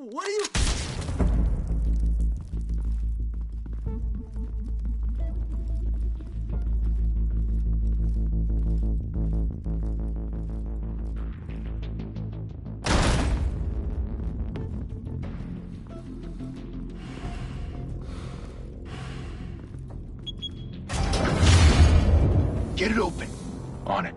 What are you... Get it open. On it.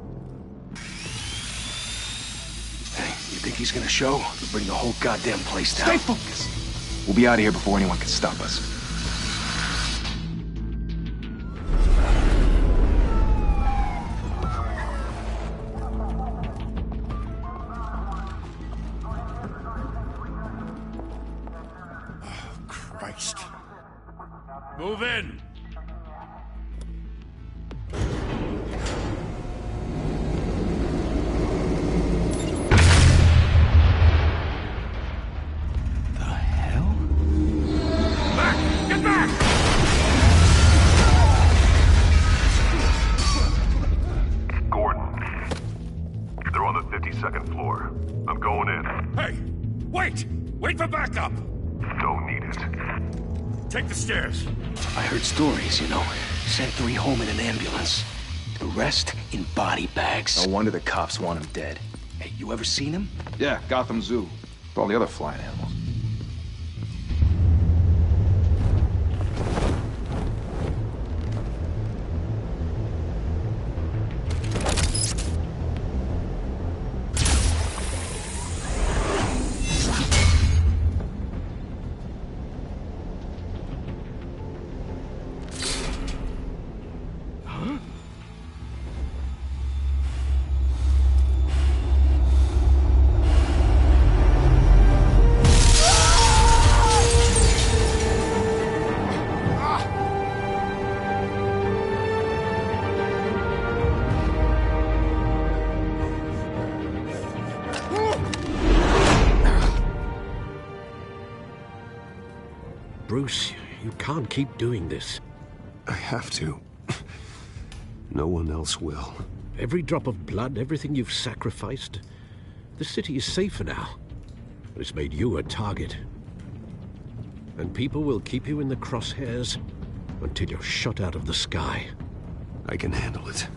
Hey, you think he's gonna show? We'll bring the whole goddamn place down. Stay focused. We'll be out of here before anyone can stop us. Oh, Christ. Move in! Second floor. I'm going in. Hey! Wait! Wait for backup! Don't need it. Take the stairs. I heard stories, you know. Sent 3 home in an ambulance. The rest in body bags. No wonder the cops want him dead. Hey, you ever seen him? Yeah, Gotham Zoo. With all the other flying animals. Bruce, you can't keep doing this. I have to. No one else will. Every drop of blood, everything you've sacrificed. The city is safer now. It's made you a target. And people will keep you in the crosshairs until you're shot out of the sky. I can handle it.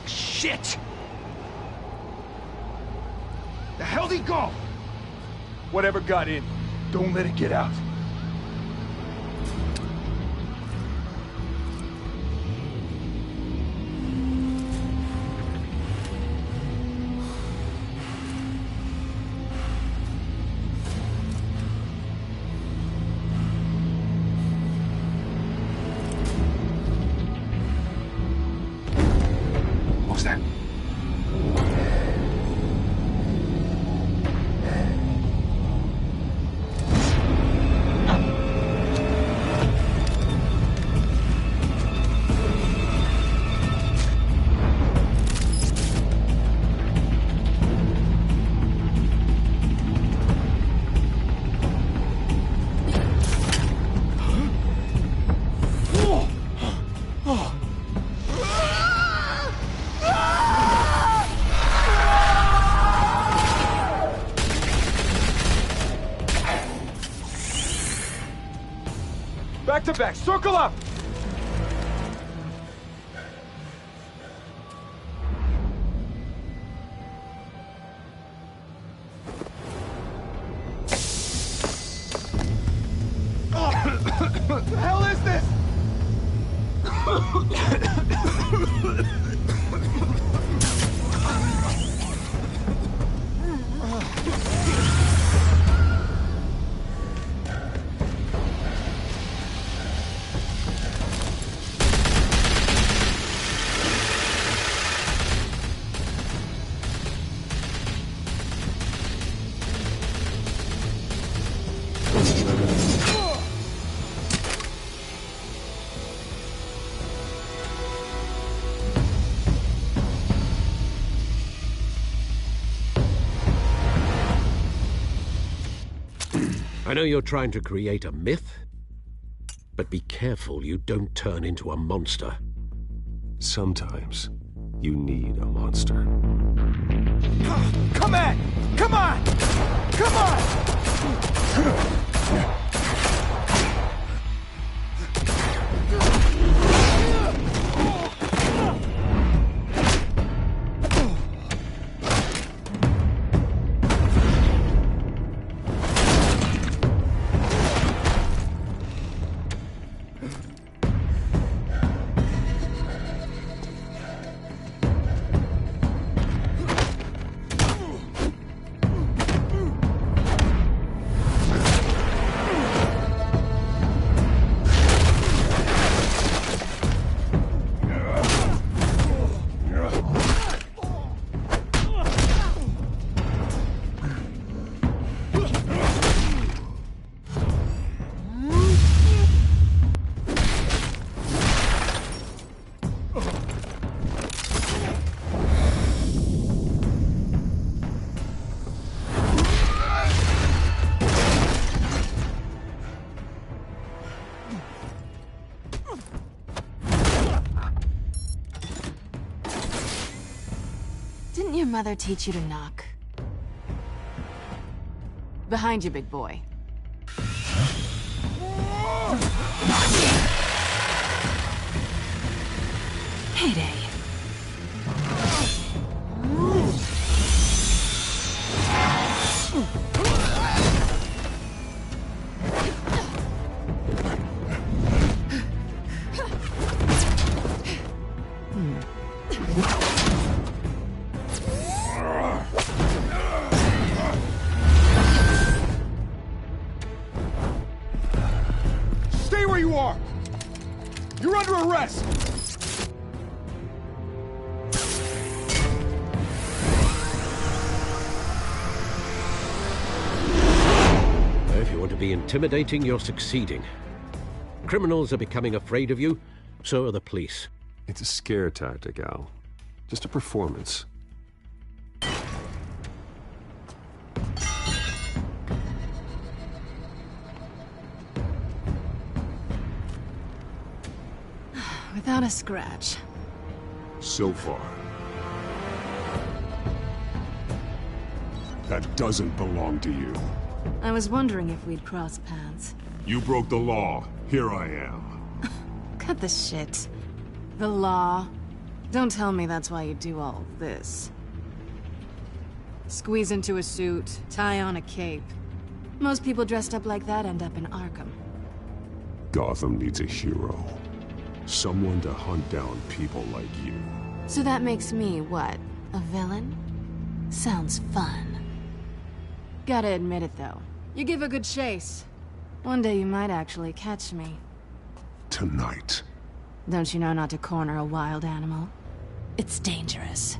Shit! The hell'd he go? Whatever got in, don't let it get out. What was that? Back to back, circle up! What the hell is this? I know you're trying to create a myth, but be careful you don't turn into a monster. Sometimes You need a monster. Come on! Come on! Come on! Didn't your mother teach you to knock? Behind you, big boy. Heyday. Stay where you are! You're under arrest! If you want to be intimidating, you're succeeding. Criminals are becoming afraid of you, so are the police. It's a scare tactic, Al. Just a performance. Without a scratch. So far. That doesn't belong to you. I was wondering if we'd cross paths. You broke the law. Here I am. Cut the shit. The law. Don't tell me that's why you do all this. Squeeze into a suit, tie on a cape. Most people dressed up like that end up in Arkham. Gotham needs a hero. Someone to hunt down people like you. So that makes me, what, a villain? Sounds fun. Gotta admit it, though. You give a good chase. One day you might actually catch me. Tonight. Don't you know not to corner a wild animal? It's dangerous.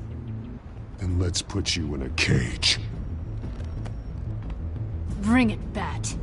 Then let's put you in a cage. Bring it, Bat.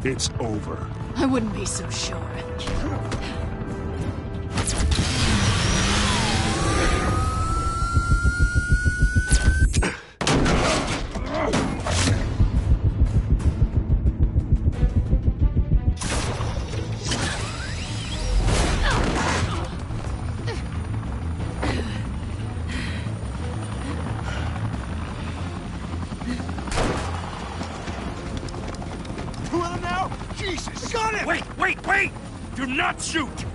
It's over. I wouldn't be so sure. Wait, wait! Do not shoot!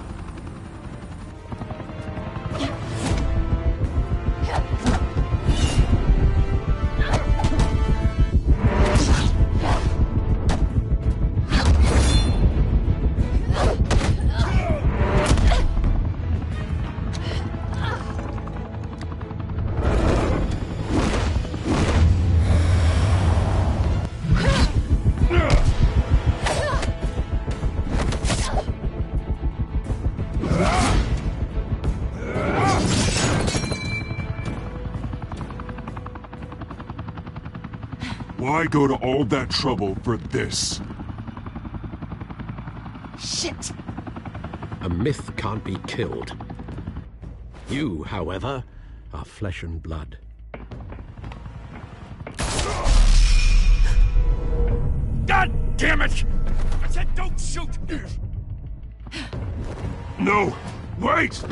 Why go to all that trouble for this? Shit! A myth can't be killed. You, however, are flesh and blood. God damn it! I said don't shoot! No! Wait!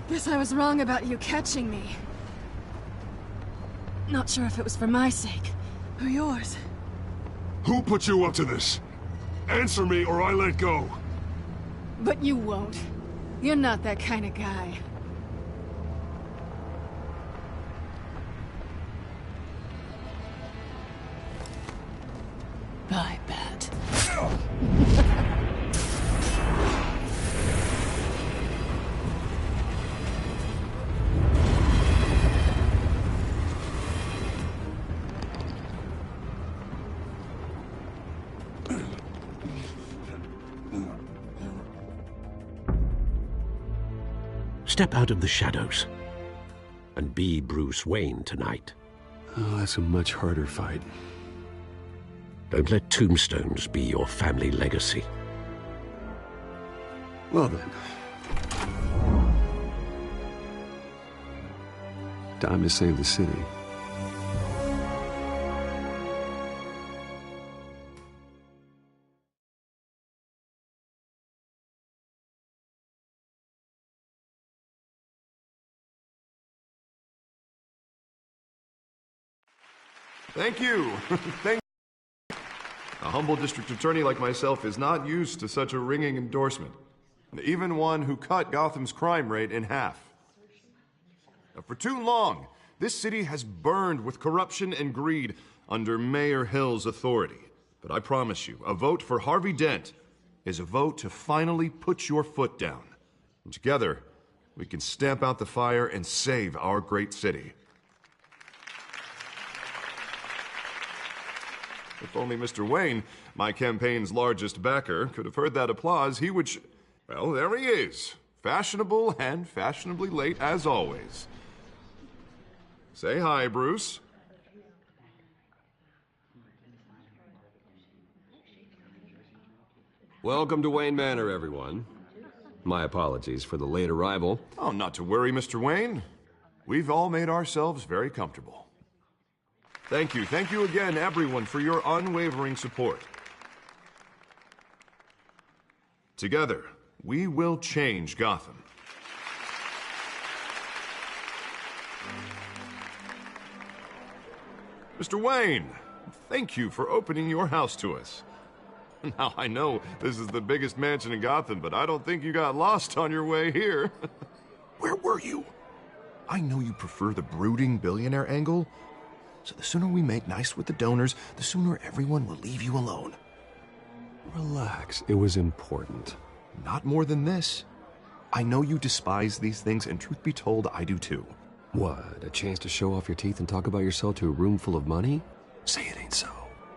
Guess I was wrong about you catching me. Not sure if it was for my sake, or yours. Who put you up to this? Answer me or I let go. But you won't. You're not that kind of guy. I bet. Step out of the shadows and be Bruce Wayne tonight. Oh, that's a much harder fight. Don't let tombstones be your family legacy. Well then. Time to save the city. Thank you. Thank you. A humble district attorney like myself is not used to such a ringing endorsement. Even one who cut Gotham's crime rate in half. For too long, this city has burned with corruption and greed under Mayor Hill's authority. But I promise you, a vote for Harvey Dent is a vote to finally put your foot down. And together, we can stamp out the fire and save our great city. If only Mr. Wayne, my campaign's largest backer, could have heard that applause, he would well, there he is. Fashionable and fashionably late as always. Say hi, Bruce. Welcome to Wayne Manor, everyone. My apologies for the late arrival. Oh, not to worry, Mr. Wayne. We've all made ourselves very comfortable. Thank you. Thank you again, everyone, for your unwavering support. Together, we will change Gotham. Mr. Wayne, thank you for opening your house to us. Now, I know this is the biggest mansion in Gotham, but I don't think you got lost on your way here. Where were you? I know you prefer the brooding billionaire angle, So the sooner we make nice with the donors, the sooner everyone will leave you alone. Relax. It was important. Not more than this. I know you despise these things, and truth be told, I do too. What, a chance to show off your teeth and talk about yourself to a room full of money? Say it ain't so.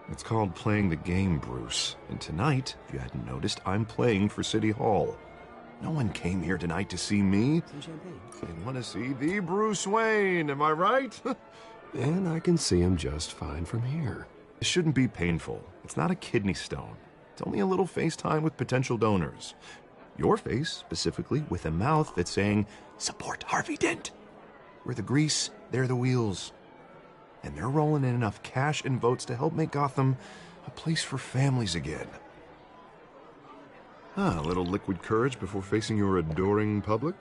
It's called playing the game, Bruce. And tonight, if you hadn't noticed, I'm playing for City Hall. No one came here tonight to see me. They want to see the Bruce Wayne, am I right? And I can see him just fine from here. It shouldn't be painful. It's not a kidney stone. It's only a little FaceTime with potential donors. Your face, specifically, with a mouth that's saying, support Harvey Dent. We're the grease, they're the wheels. And they're rolling in enough cash and votes to help make Gotham a place for families again. A little liquid courage before facing your adoring public.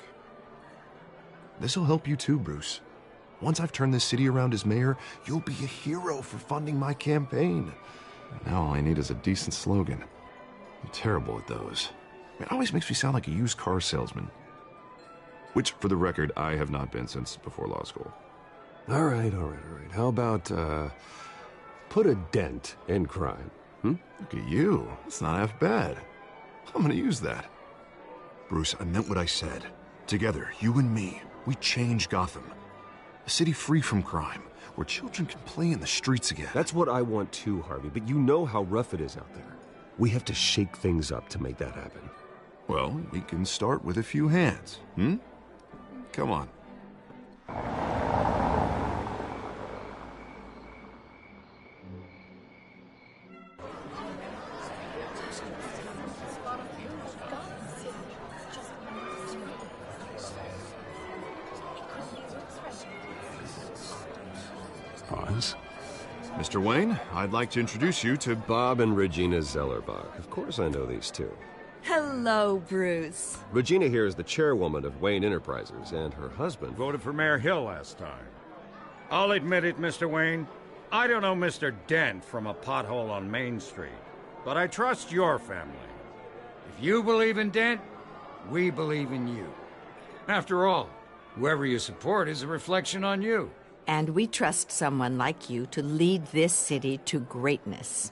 This'll help you too, Bruce. Once I've turned this city around as mayor, you'll be a hero for funding my campaign. Now all I need is a decent slogan. I'm terrible at those. It always makes me sound like a used car salesman. Which, for the record, I have not been since before law school. All right. How about, put a dent in crime? Look at you. It's not half bad. I'm gonna use that. Bruce, I meant what I said. Together, you and me, we change Gotham. A city free from crime, where children can play in the streets again. That's what I want too, Harvey, but you know how rough it is out there. We have to shake things up to make that happen. Well, we can start with a few hands, Come on. Oz? Mr. Wayne, I'd like to introduce you to Bob and Regina Zellerbach. Of course I know these two. Hello, Bruce. Regina here is the chairwoman of Wayne Enterprises, and her husband... Voted for Mayor Hill last time. I'll admit it, Mr. Wayne. I don't know Mr. Dent from a pothole on Main Street, but I trust your family. If you believe in Dent, we believe in you. After all, whoever you support is a reflection on you. And we trust someone like you to lead this city to greatness.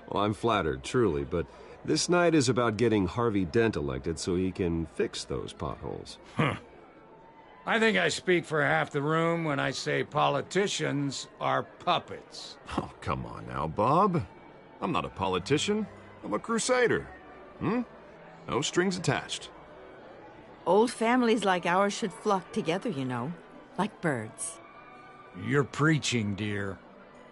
Well, I'm flattered, truly, but this night is about getting Harvey Dent elected so he can fix those potholes. I think I speak for half the room when I say politicians are puppets. Oh, come on now, Bob. I'm not a politician. I'm a crusader. No strings attached. Old families like ours should flock together, you know, like birds. You're preaching, dear.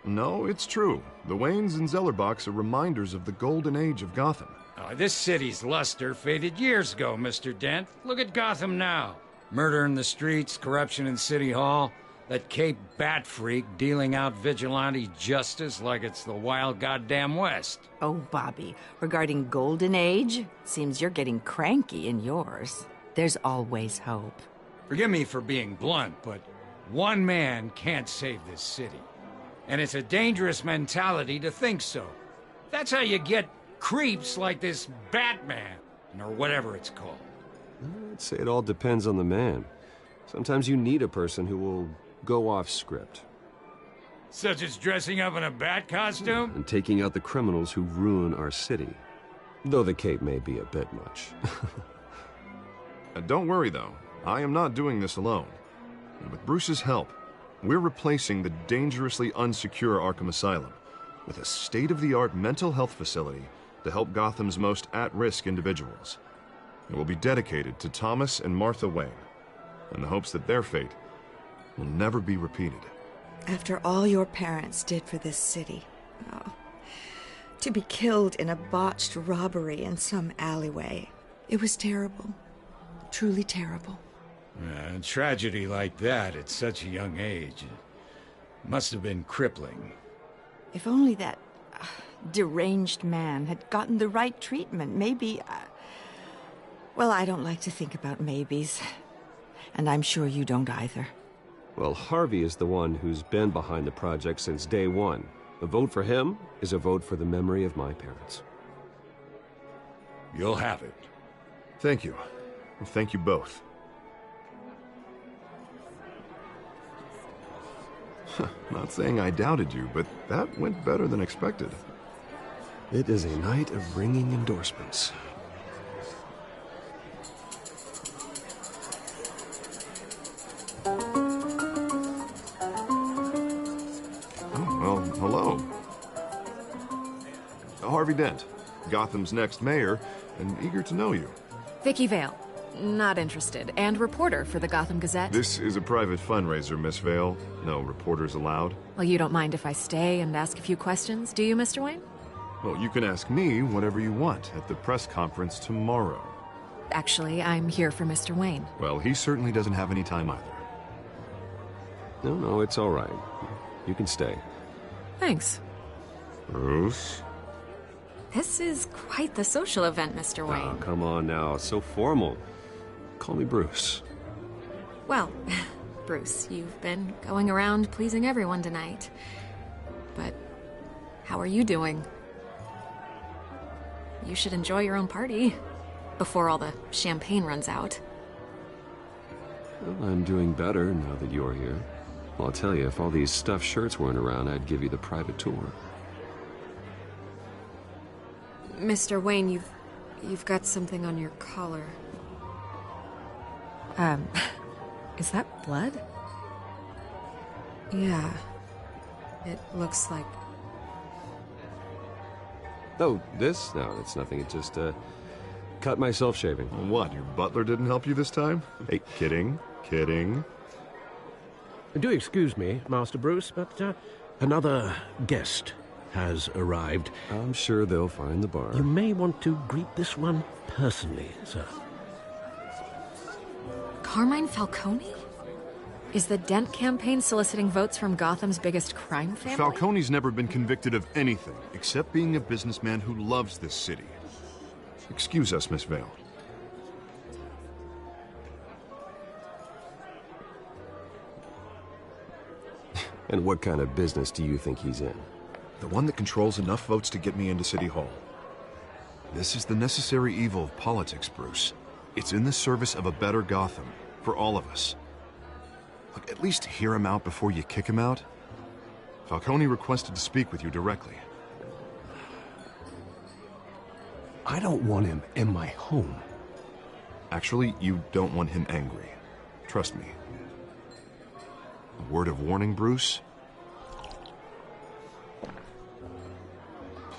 No, it's true. The Waynes and Zellerbachs are reminders of the golden age of Gotham. This city's luster faded years ago, Mr. Dent. Look at Gotham now. Murder in the streets, corruption in City Hall, that Cape Bat freak dealing out vigilante justice like it's the wild goddamn West. Oh, Bobby, regarding Golden Age, seems you're getting cranky in yours. There's always hope. Forgive me for being blunt, but one man can't save this city. And it's a dangerous mentality to think so. That's how you get creeps like this Batman, or whatever it's called. I'd say it all depends on the man. Sometimes you need a person who will go off script. Such as dressing up in a bat costume? And taking out the criminals who ruin our city. Though the cape may be a bit much. Don't worry, though. I am not doing this alone. And with Bruce's help, we're replacing the dangerously unsecure Arkham Asylum with a state-of-the-art mental health facility to help Gotham's most at-risk individuals. It will be dedicated to Thomas and Martha Wayne, in the hopes that their fate will never be repeated. After all your parents did for this city, to be killed in a botched robbery in some alleyway, it was terrible. Truly terrible. A tragedy like that at such a young age must have been crippling. If only that deranged man had gotten the right treatment, maybe... Well, I don't like to think about maybes. And I'm sure you don't either. Well, Harvey is the one who's been behind the project since day one. A vote for him is a vote for the memory of my parents. You'll have it. Thank you. And thank you both. Not saying I doubted you, but that went better than expected. It is a night of ringing endorsements. Oh, well, hello. Harvey Dent, Gotham's next mayor, and eager to know you. Vicky Vale. Not interested. And reporter for the Gotham Gazette. This is a private fundraiser, Miss Vale. No reporters allowed. Well, you don't mind if I stay and ask a few questions, do you, Mr. Wayne? Well, you can ask me whatever you want at the press conference tomorrow. Actually, I'm here for Mr. Wayne. Well, he certainly doesn't have any time either. No, it's all right. You can stay. Thanks. Bruce? This is quite the social event, Mr. Wayne. Oh, come on now. It's so formal. Call me Bruce. Well, Bruce, you've been going around pleasing everyone tonight. But how are you doing? You should enjoy your own party before all the champagne runs out. Well, I'm doing better now that you're here. Well, I'll tell you, if all these stuffed shirts weren't around, I'd give you the private tour. Mr. Wayne, you've got something on your collar. Is that blood? Yeah. It looks like... Oh, this? No, it's nothing. It just, cut myself shaving. What, your butler didn't help you this time? Hey, kidding. Do excuse me, Master Bruce, but another guest has arrived. I'm sure they'll find the bar. You may want to greet this one personally, sir. Carmine Falcone? Is the Dent campaign soliciting votes from Gotham's biggest crime family? Falcone's never been convicted of anything, except being a businessman who loves this city. Excuse us, Miss Vale. And what kind of business do you think he's in? The one that controls enough votes to get me into City Hall. This is the necessary evil of politics, Bruce. It's in the service of a better Gotham, for all of us. Look, at least hear him out before you kick him out. Falcone requested to speak with you directly. I don't want him in my home. Actually, you don't want him angry. Trust me. A word of warning, Bruce.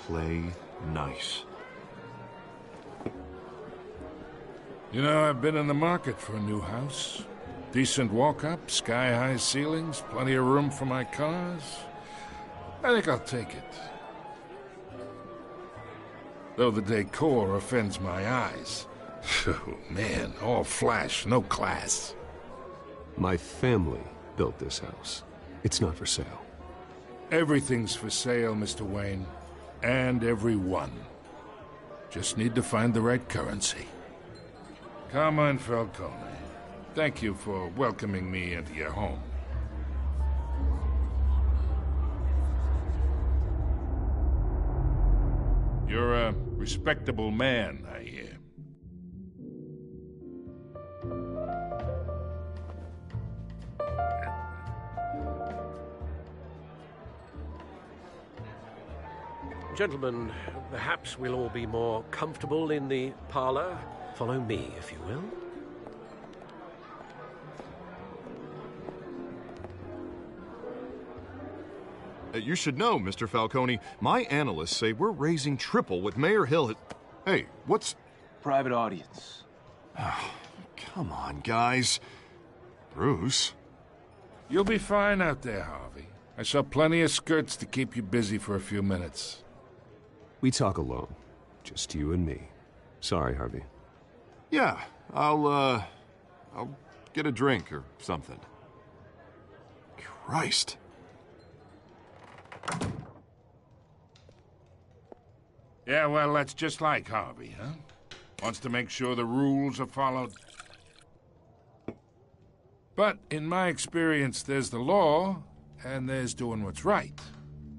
Play nice. You know, I've been in the market for a new house. Decent walk-up, sky-high ceilings, plenty of room for my cars. I think I'll take it. Though the decor offends my eyes. Oh, man, all flash, no class. My family built this house. It's not for sale. Everything's for sale, Mr. Wayne. And everyone. Just need to find the right currency. Carmine Falcone, thank you for welcoming me into your home. You're a respectable man, I hear. Gentlemen, perhaps we'll all be more comfortable in the parlor. Follow me, if you will. You should know, Mr. Falcone, my analysts say we're raising triple with Mayor Hill. Hey, what's... Private audience. Come on, guys. Bruce? You'll be fine out there, Harvey. I saw plenty of skirts to keep you busy for a few minutes. We talk alone. Just you and me. Sorry, Harvey. Yeah, I'll get a drink or something. Christ. Yeah, well, that's just like Harvey, huh? Wants to make sure the rules are followed. But in my experience, there's the law, and there's doing what's right.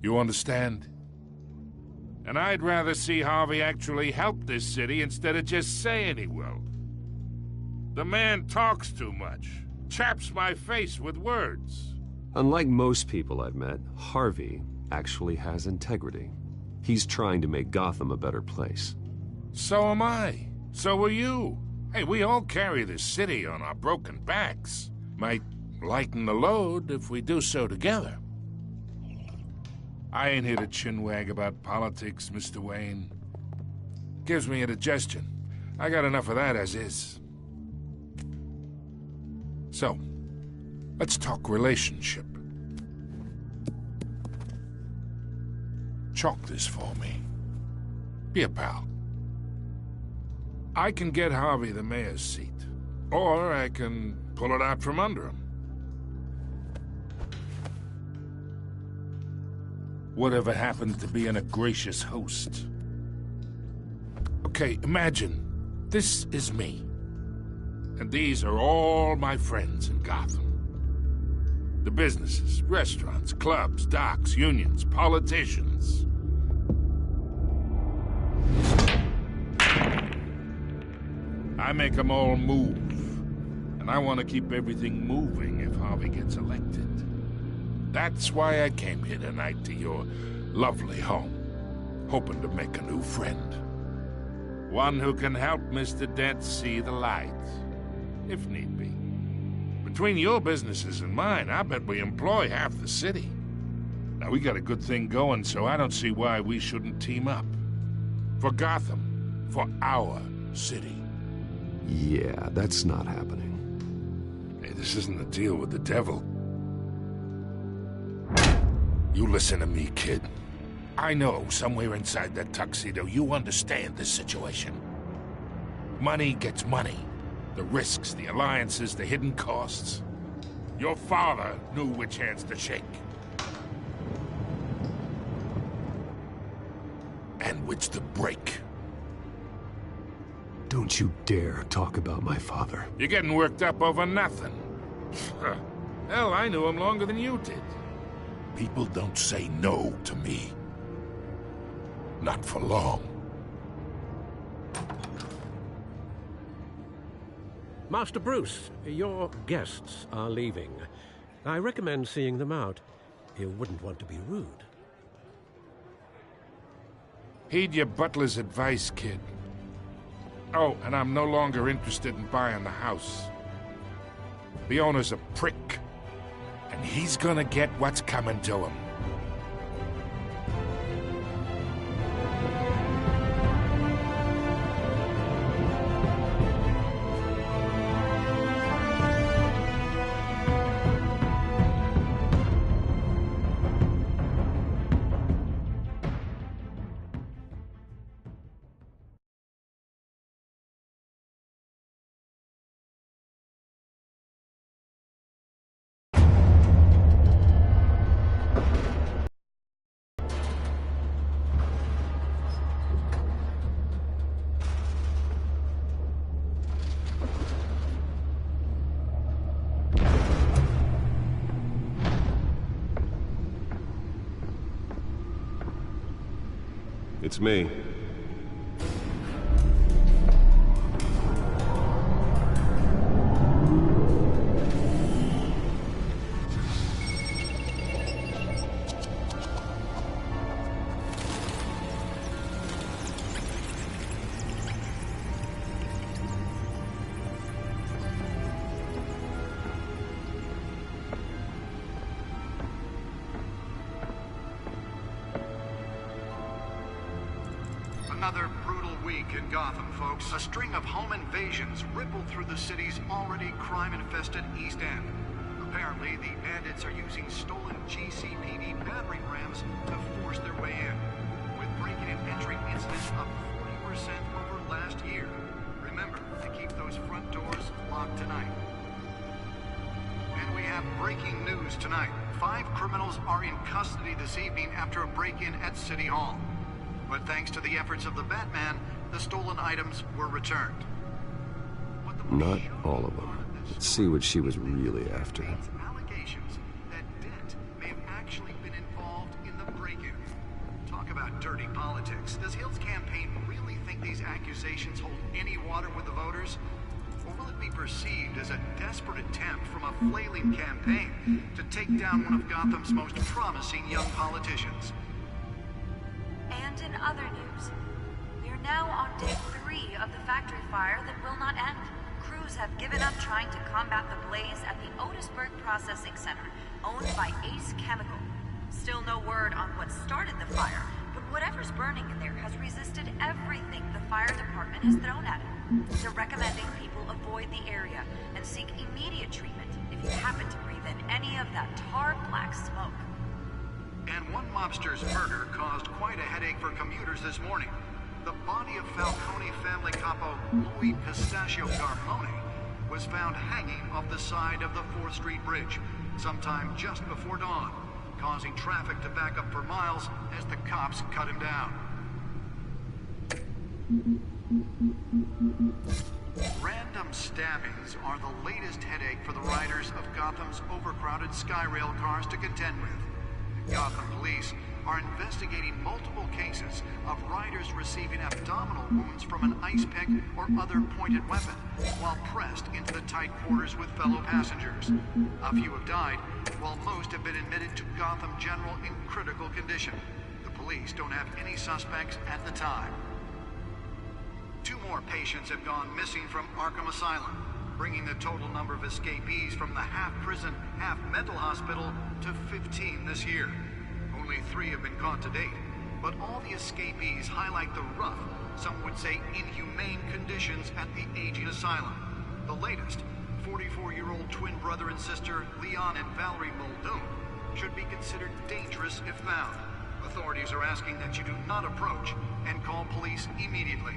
You understand? And I'd rather see Harvey actually help this city instead of just saying he will. The man talks too much. Chaps my face with words. Unlike most people I've met, Harvey actually has integrity. He's trying to make Gotham a better place. So am I. So are you. Hey, we all carry this city on our broken backs. Might lighten the load if we do so together. I ain't here to chinwag about politics, Mr. Wayne. Gives me indigestion. I got enough of that as is. So, let's talk relationship. Chalk this for me. Be a pal. I can get Harvey the mayor's seat, or I can pull it out from under him. Whatever happens to being a gracious host. Okay, imagine, this is me. And these are all my friends in Gotham. The businesses, restaurants, clubs, docks, unions, politicians. I make them all move. And I want to keep everything moving if Harvey gets elected. That's why I came here tonight to your lovely home, hoping to make a new friend. One who can help Mr. Dent see the light, if need be. Between your businesses and mine, I bet we employ half the city. Now, we got a good thing going, so I don't see why we shouldn't team up. For Gotham, for our city. Yeah, that's not happening. Hey, this isn't a deal with the devil. You listen to me, kid. I know somewhere inside that tuxedo you understand this situation. Money gets money. The risks, the alliances, the hidden costs. Your father knew which hands to shake. And which to break. Don't you dare talk about my father. You're getting worked up over nothing. Hell, I knew him longer than you did. People don't say no to me. Not for long. Master Bruce, your guests are leaving. I recommend seeing them out. You wouldn't want to be rude. Heed your butler's advice, kid. Oh, and I'm no longer interested in buying the house. The owner's a prick. And he's gonna get what's coming to him. It's me. Another brutal week in Gotham, folks. A string of home invasions rippled through the city's already crime-infested East End. Apparently, the bandits are using stolen GCPD battering rams to force their way in, with breaking and entering incidents up 40% over last year. Remember to keep those front doors locked tonight. And we have breaking news tonight. 5 criminals are in custody this evening after a break-in at City Hall. But thanks to the efforts of the Batman, the stolen items were returned. Not all of them. Let's see what she was really after. Allegations that Dent may have actually been involved in the break-in. Talk about dirty politics. Does Hill's campaign really think these accusations hold any water with the voters? Or will it be be perceived as a desperate attempt from a flailing campaign to take down one of Gotham's most promising young politicians. And in other news, we are now on day 3 of the factory fire that will not end. Crews have given up trying to combat the blaze at the Otisburg Processing Center, owned by Ace Chemical. Still no word on what started the fire, but whatever's burning in there has resisted everything the fire department has thrown at it. They're recommending people avoid the area and seek immediate treatment if you happen to breathe in any of that tar black smoke. And one mobster's murder caused quite a headache for commuters this morning. The body of Falcone family capo Louis Pistachio Garmone was found hanging off the side of the 4th Street Bridge sometime just before dawn, causing traffic to back up for miles as the cops cut him down. Random stabbings are the latest headache for the riders of Gotham's overcrowded Skyrail cars to contend with. Gotham police are investigating multiple cases of riders receiving abdominal wounds from an ice pick or other pointed weapon while pressed into the tight quarters with fellow passengers. A few have died, while most have been admitted to Gotham General in critical condition. The police don't have any suspects at the time. 2 more patients have gone missing from Arkham Asylum, bringing the total number of escapees from the half-prison, half-mental hospital to 15 this year. Only 3 have been caught to date, but all the escapees highlight the rough, some would say inhumane conditions at the aging asylum. The latest, 44-year-old twin brother and sister Leon and Valerie Muldoon, should be considered dangerous if found. Authorities are asking that you do not approach and call police immediately.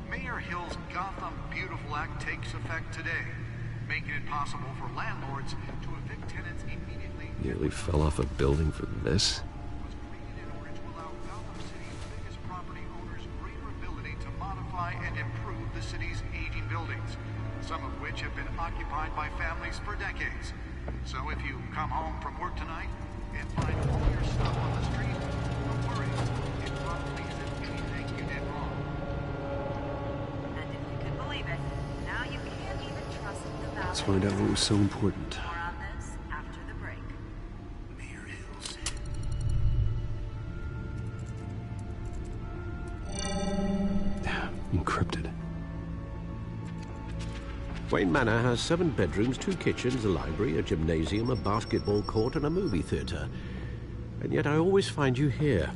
Mayor Hill's Gotham Beautiful Act takes effect today, making it possible for landlords to evict tenants immediately. Nearly fell off a building for this? Was created in order to allow Gotham City's biggest property owners greater ability to modify and improve the city's aging buildings, some of which have been occupied by families for decades. So if you come home from work tonight and find all your stuff on the street, don't worry. It probably isn't anything you did wrong. And if you can believe it, now you can't even trust the value. Let's find out what was so important. More on this after the break. Mayor Hills. Encrypted. Wayne Manor has 7 bedrooms, 2 kitchens, a library, a gymnasium, a basketball court, and a movie theater. And yet I always find you here,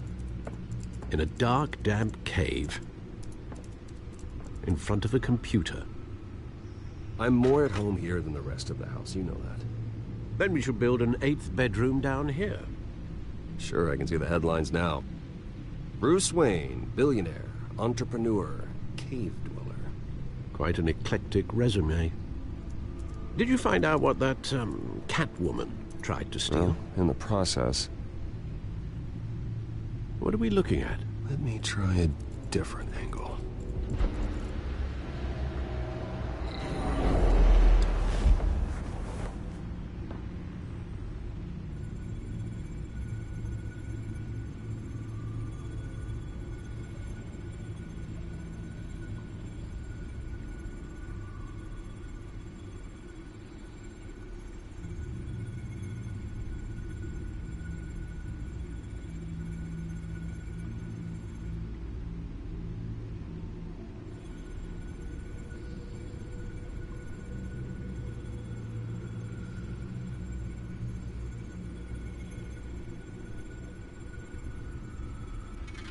in a dark, damp cave, in front of a computer. I'm more at home here than the rest of the house, you know that. Then we should build an 8th bedroom down here. Sure, I can see the headlines now. Bruce Wayne, billionaire, entrepreneur, cave dweller. Quite an eclectic resume. Did you find out what that, Catwoman tried to steal? Well, in the process. What are we looking at? Let me try a different angle.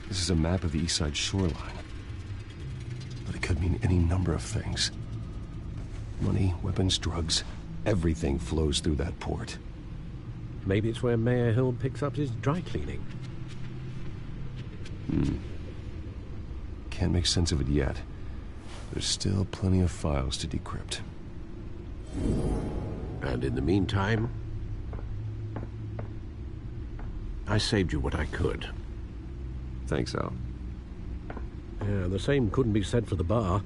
This is a map of the East Side shoreline. But it could mean any number of things. Money, weapons, drugs, everything flows through that port. Maybe it's where Mayor Hill picks up his dry cleaning. Can't make sense of it yet. There's still plenty of files to decrypt. And in the meantime, I saved you what I could. Thanks, Al. Yeah, the same couldn't be said for the bar.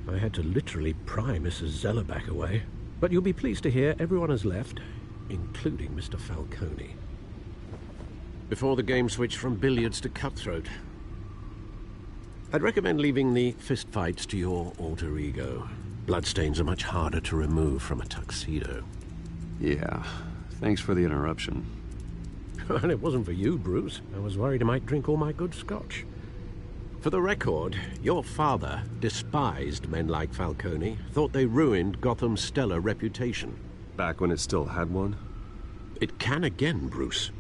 I had to literally pry Mrs. Zellerback away. But you'll be pleased to hear everyone has left, including Mr. Falcone. Before the game switched from billiards to cutthroat. I'd recommend leaving the fistfights to your alter ego. Bloodstains are much harder to remove from a tuxedo. Yeah, thanks for the interruption. And it wasn't for you, Bruce. I was worried I might drink all my good scotch. For the record, your father despised men like Falcone, thought they ruined Gotham's stellar reputation. Back when it still had one? It can again, Bruce.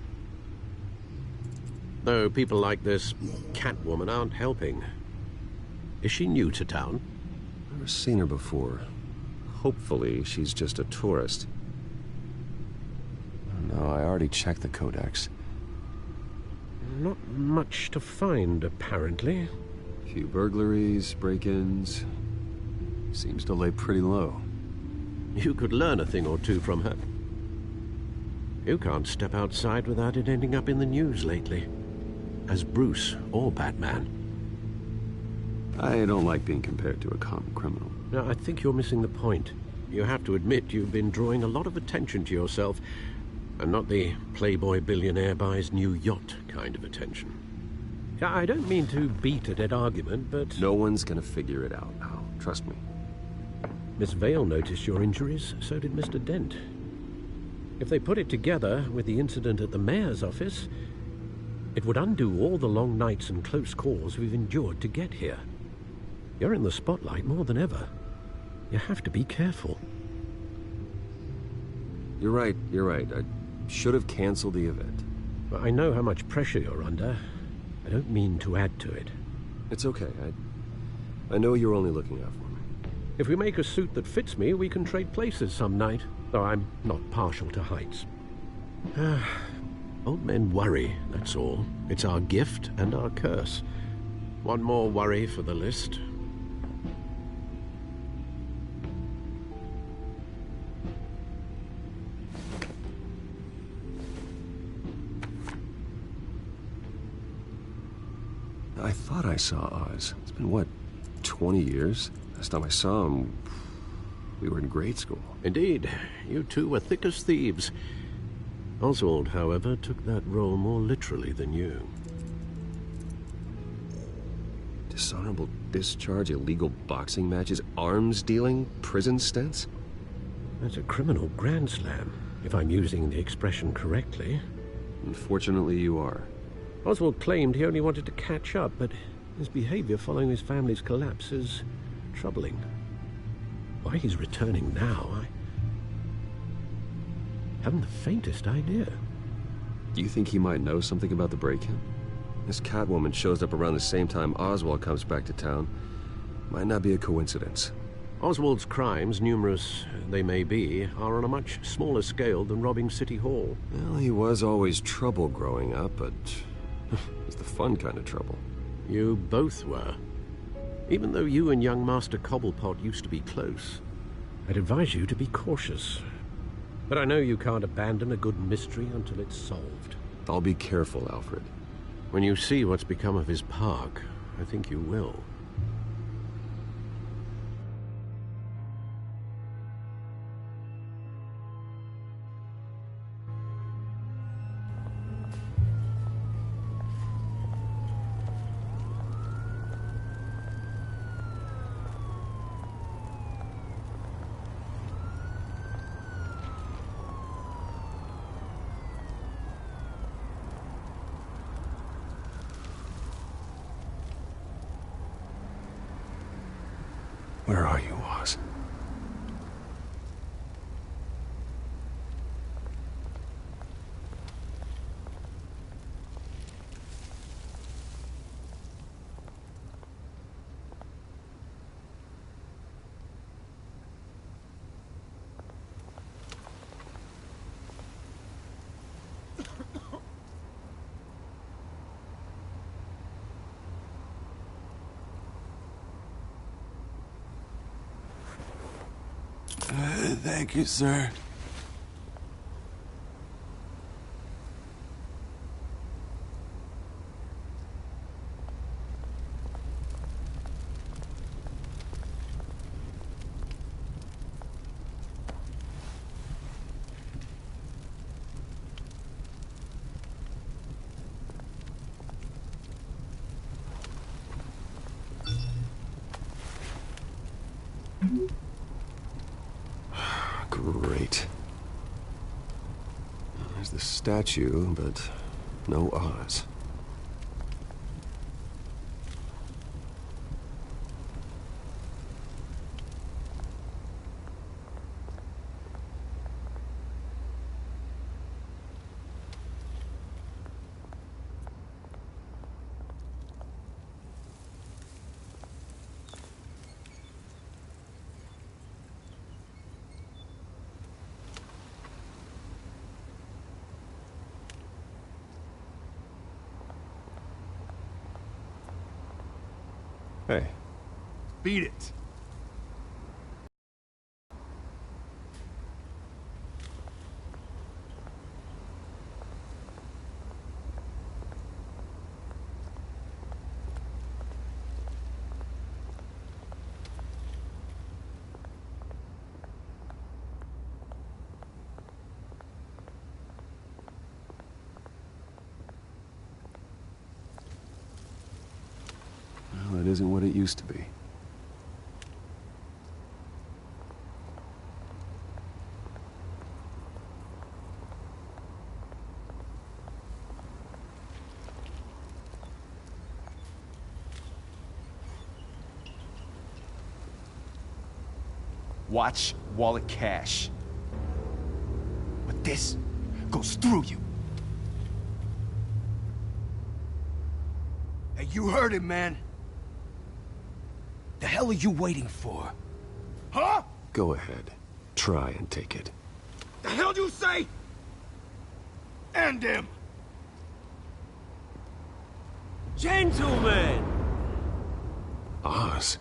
Though people like this Catwoman aren't helping. Is she new to town? Never seen her before. Hopefully, she's just a tourist. No, I already checked the codex. Not much to find, apparently. A few burglaries, break-ins. Seems to lay pretty low. You could learn a thing or two from her. You can't step outside without it ending up in the news lately. As Bruce or Batman. I don't like being compared to a common criminal. No, I think you're missing the point. You have to admit you've been drawing a lot of attention to yourself, and not the playboy billionaire buys new yacht kind of attention. I don't mean to beat a dead argument, but... No one's gonna figure it out now, trust me. Miss Vale noticed your injuries, so did Mr. Dent. If they put it together with the incident at the mayor's office, it would undo all the long nights and close calls we've endured to get here. You're in the spotlight more than ever. You have to be careful. You're right. I should have canceled the event. But I know how much pressure you're under. I don't mean to add to it. It's okay. I know you're only looking out for me. If we make a suit that fits me, we can trade places some night, though I'm not partial to heights. Old men worry, that's all. It's our gift and our curse. One more worry for the list. I thought I saw Oz. It's been, what, 20 years? Last time I saw him, we were in grade school. Indeed. You two were thick as thieves. Oswald, however, took that role more literally than you. Dishonorable discharge, illegal boxing matches, arms dealing, prison stints? That's a criminal grand slam, if I'm using the expression correctly. Unfortunately, you are. Oswald claimed he only wanted to catch up, but his behavior following his family's collapse is troubling. Why he's returning now, I haven't the faintest idea. Do you think he might know something about the break-in? This Catwoman shows up around the same time Oswald comes back to town. Might not be a coincidence. Oswald's crimes, numerous they may be, are on a much smaller scale than robbing City Hall. Well, he was always trouble growing up, but it's the fun kind of trouble. You both were. Even though you and young Master Cobblepot used to be close, I'd advise you to be cautious. But I know you can't abandon a good mystery until it's solved. I'll be careful, Alfred. When you see what's become of his park, I think you will. Where are you, Oz? Thank you, sir. Great. There's the statue, but no Oz. Hey. Beat it. Well, it isn't what it used to be. Watch wallet cash. But this goes through you. Hey, you heard it, man. The hell are you waiting for? Huh? Go ahead. Try and take it. The hell do you say? End him! Gentlemen! Oz.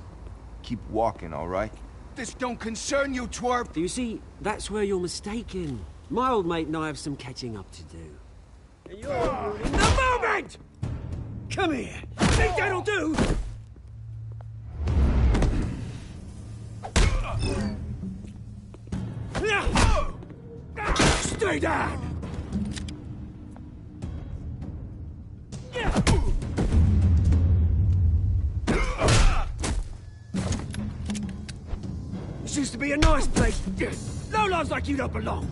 Keep walking, all right? This don't concern you, twerp! Do you see, that's where you're mistaken. My old mate and I have some catching up to do. And you're ruining the moment! Come here! Think that'll do? Stay down! This used to be a nice place. Lowlifes like you don't belong.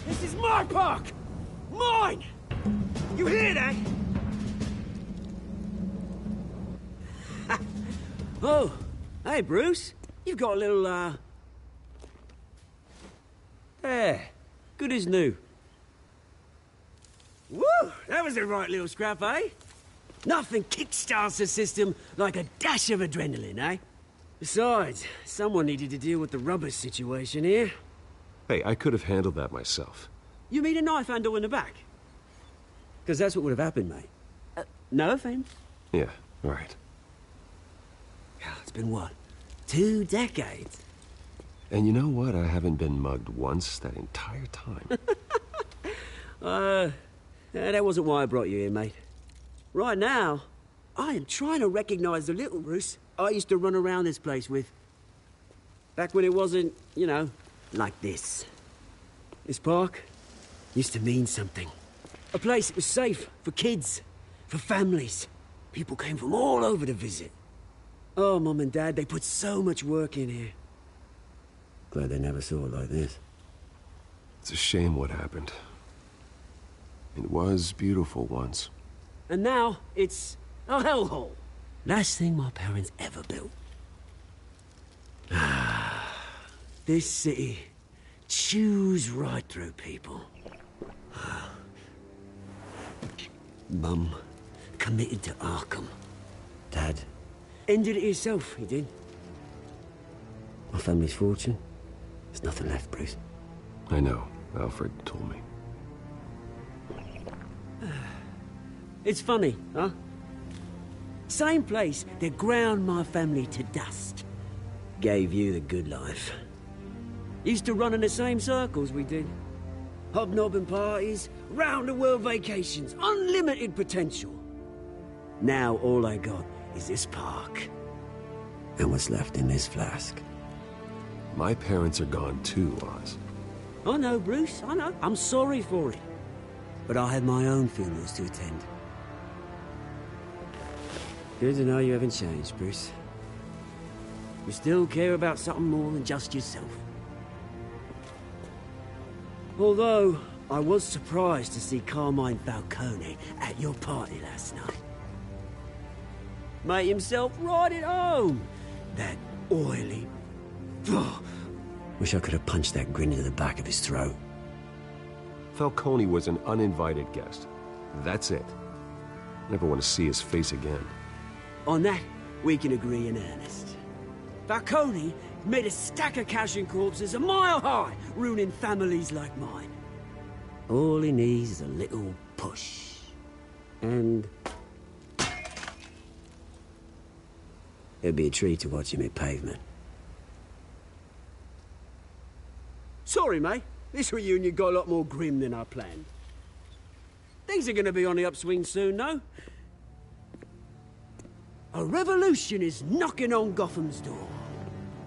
This is my park! Mine! You hear that? Oh, hey, Bruce. You've got a little, There. Good as new. Woo! That was a right little scrap, eh? Nothing kickstarts the system like a dash of adrenaline, eh? Besides, someone needed to deal with the rubber situation here. Hey, I could have handled that myself. You mean a knife handle in the back? Because that's what would have happened, mate. No offense. Yeah, right. It's been what? 2 decades? And you know what? I haven't been mugged once that entire time. That wasn't why I brought you here, mate. Right now, I am trying to recognize the little Bruce I used to run around this place with. Back when it wasn't, you know, like this. This park used to mean something. A place that was safe for kids, for families. People came from all over to visit. Oh, Mum and Dad, they put so much work in here. Glad they never saw it like this. It's a shame what happened. It was beautiful once. And now, it's a hellhole. Last thing my parents ever built. This city chews right through people. Mum committed to Arkham. Dad ended it himself, he did. My family's fortune. There's nothing left, Bruce. I know. Alfred told me. It's funny, huh? Same place that ground my family to dust. Gave you the good life. Used to run in the same circles we did. Hobnobbing parties, round-the-world vacations, unlimited potential. Now all I got is this park. And what's left in this flask. My parents are gone too, Oz. I know, Bruce, I know. I'm sorry for it. but I have my own funerals to attend. Good to know you haven't changed, Bruce. You still care about something more than just yourself. Although, I was surprised to see Carmine Falcone at your party last night. Made himself right at home. That oily... Wish I could have punched that grin into the back of his throat. Falcone was an uninvited guest. That's it. Never want to see his face again. On that, we can agree in earnest. Falcone made a stack of cash and corpses a mile high, ruining families like mine. All he needs is a little push. And... it'd be a treat to watch him hit pavement. Sorry, mate. This reunion got a lot more grim than I planned. Things are gonna be on the upswing soon, though. A revolution is knocking on Gotham's door,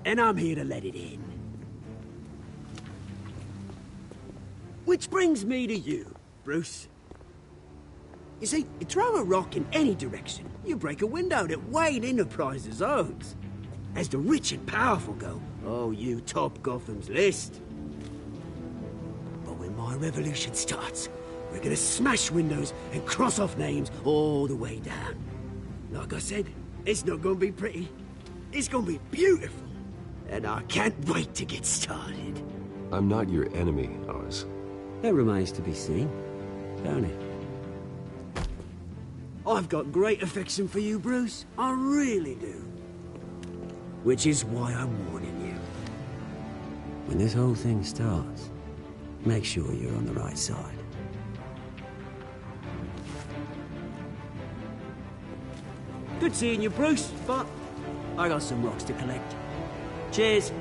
and I'm here to let it in. Which brings me to you, Bruce. You see, you throw a rock in any direction, you break a window that Wayne Enterprises owns. As the rich and powerful go, oh, you top Gotham's list. But when my revolution starts, we're gonna smash windows and cross off names all the way down. Like I said, it's not gonna be pretty. It's gonna be beautiful. And I can't wait to get started. I'm not your enemy, Oz. That remains to be seen, don't it? I've got great affection for you, Bruce. I really do. Which is why I'm warning you. When this whole thing starts, make sure you're on the right side. Good seeing you, Bruce, but I got some rocks to collect. Cheers.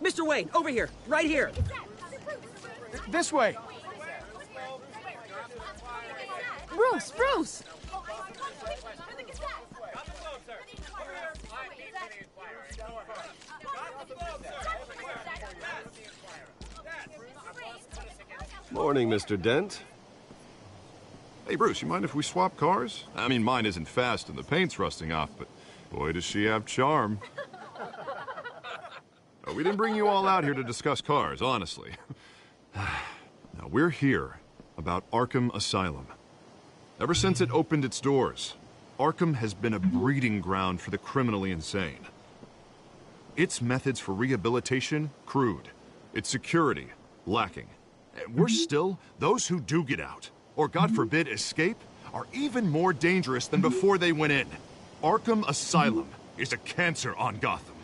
Mr. Wayne, over here, right here. This way. Bruce, Bruce! Morning, Mr. Dent. Hey, Bruce, you mind if we swap cars? I mean, mine isn't fast and the paint's rusting off, but boy, does she have charm. We didn't bring you all out here to discuss cars, honestly. Now, we're here about Arkham Asylum. Ever since it opened its doors, Arkham has been a breeding ground for the criminally insane. Its methods for rehabilitation, crude. Its security, lacking. And worse still, those who do get out, or God forbid, escape, are even more dangerous than before they went in. Arkham Asylum is a cancer on Gotham.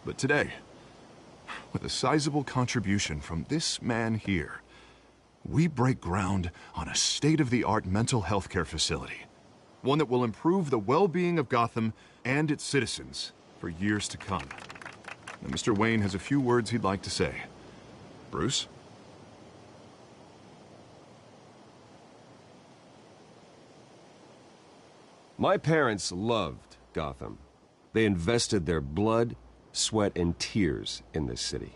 But today, with a sizable contribution from this man here, we break ground on a state-of-the-art mental health care facility. One that will improve the well-being of Gotham and its citizens for years to come. Now, Mr. Wayne has a few words he'd like to say. Bruce? My parents loved Gotham. They invested their blood, sweat, and tears in this city.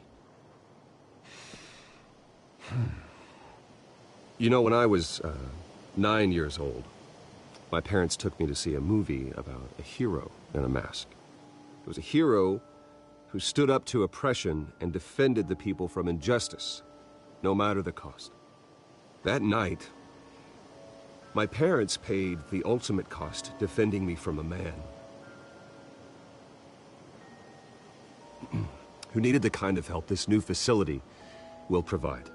You know, when I was 9 years old, my parents took me to see a movie about a hero in a mask. It was a hero who stood up to oppression and defended the people from injustice, no matter the cost. That night, my parents paid the ultimate cost defending me from a man who needed the kind of help this new facility will provide.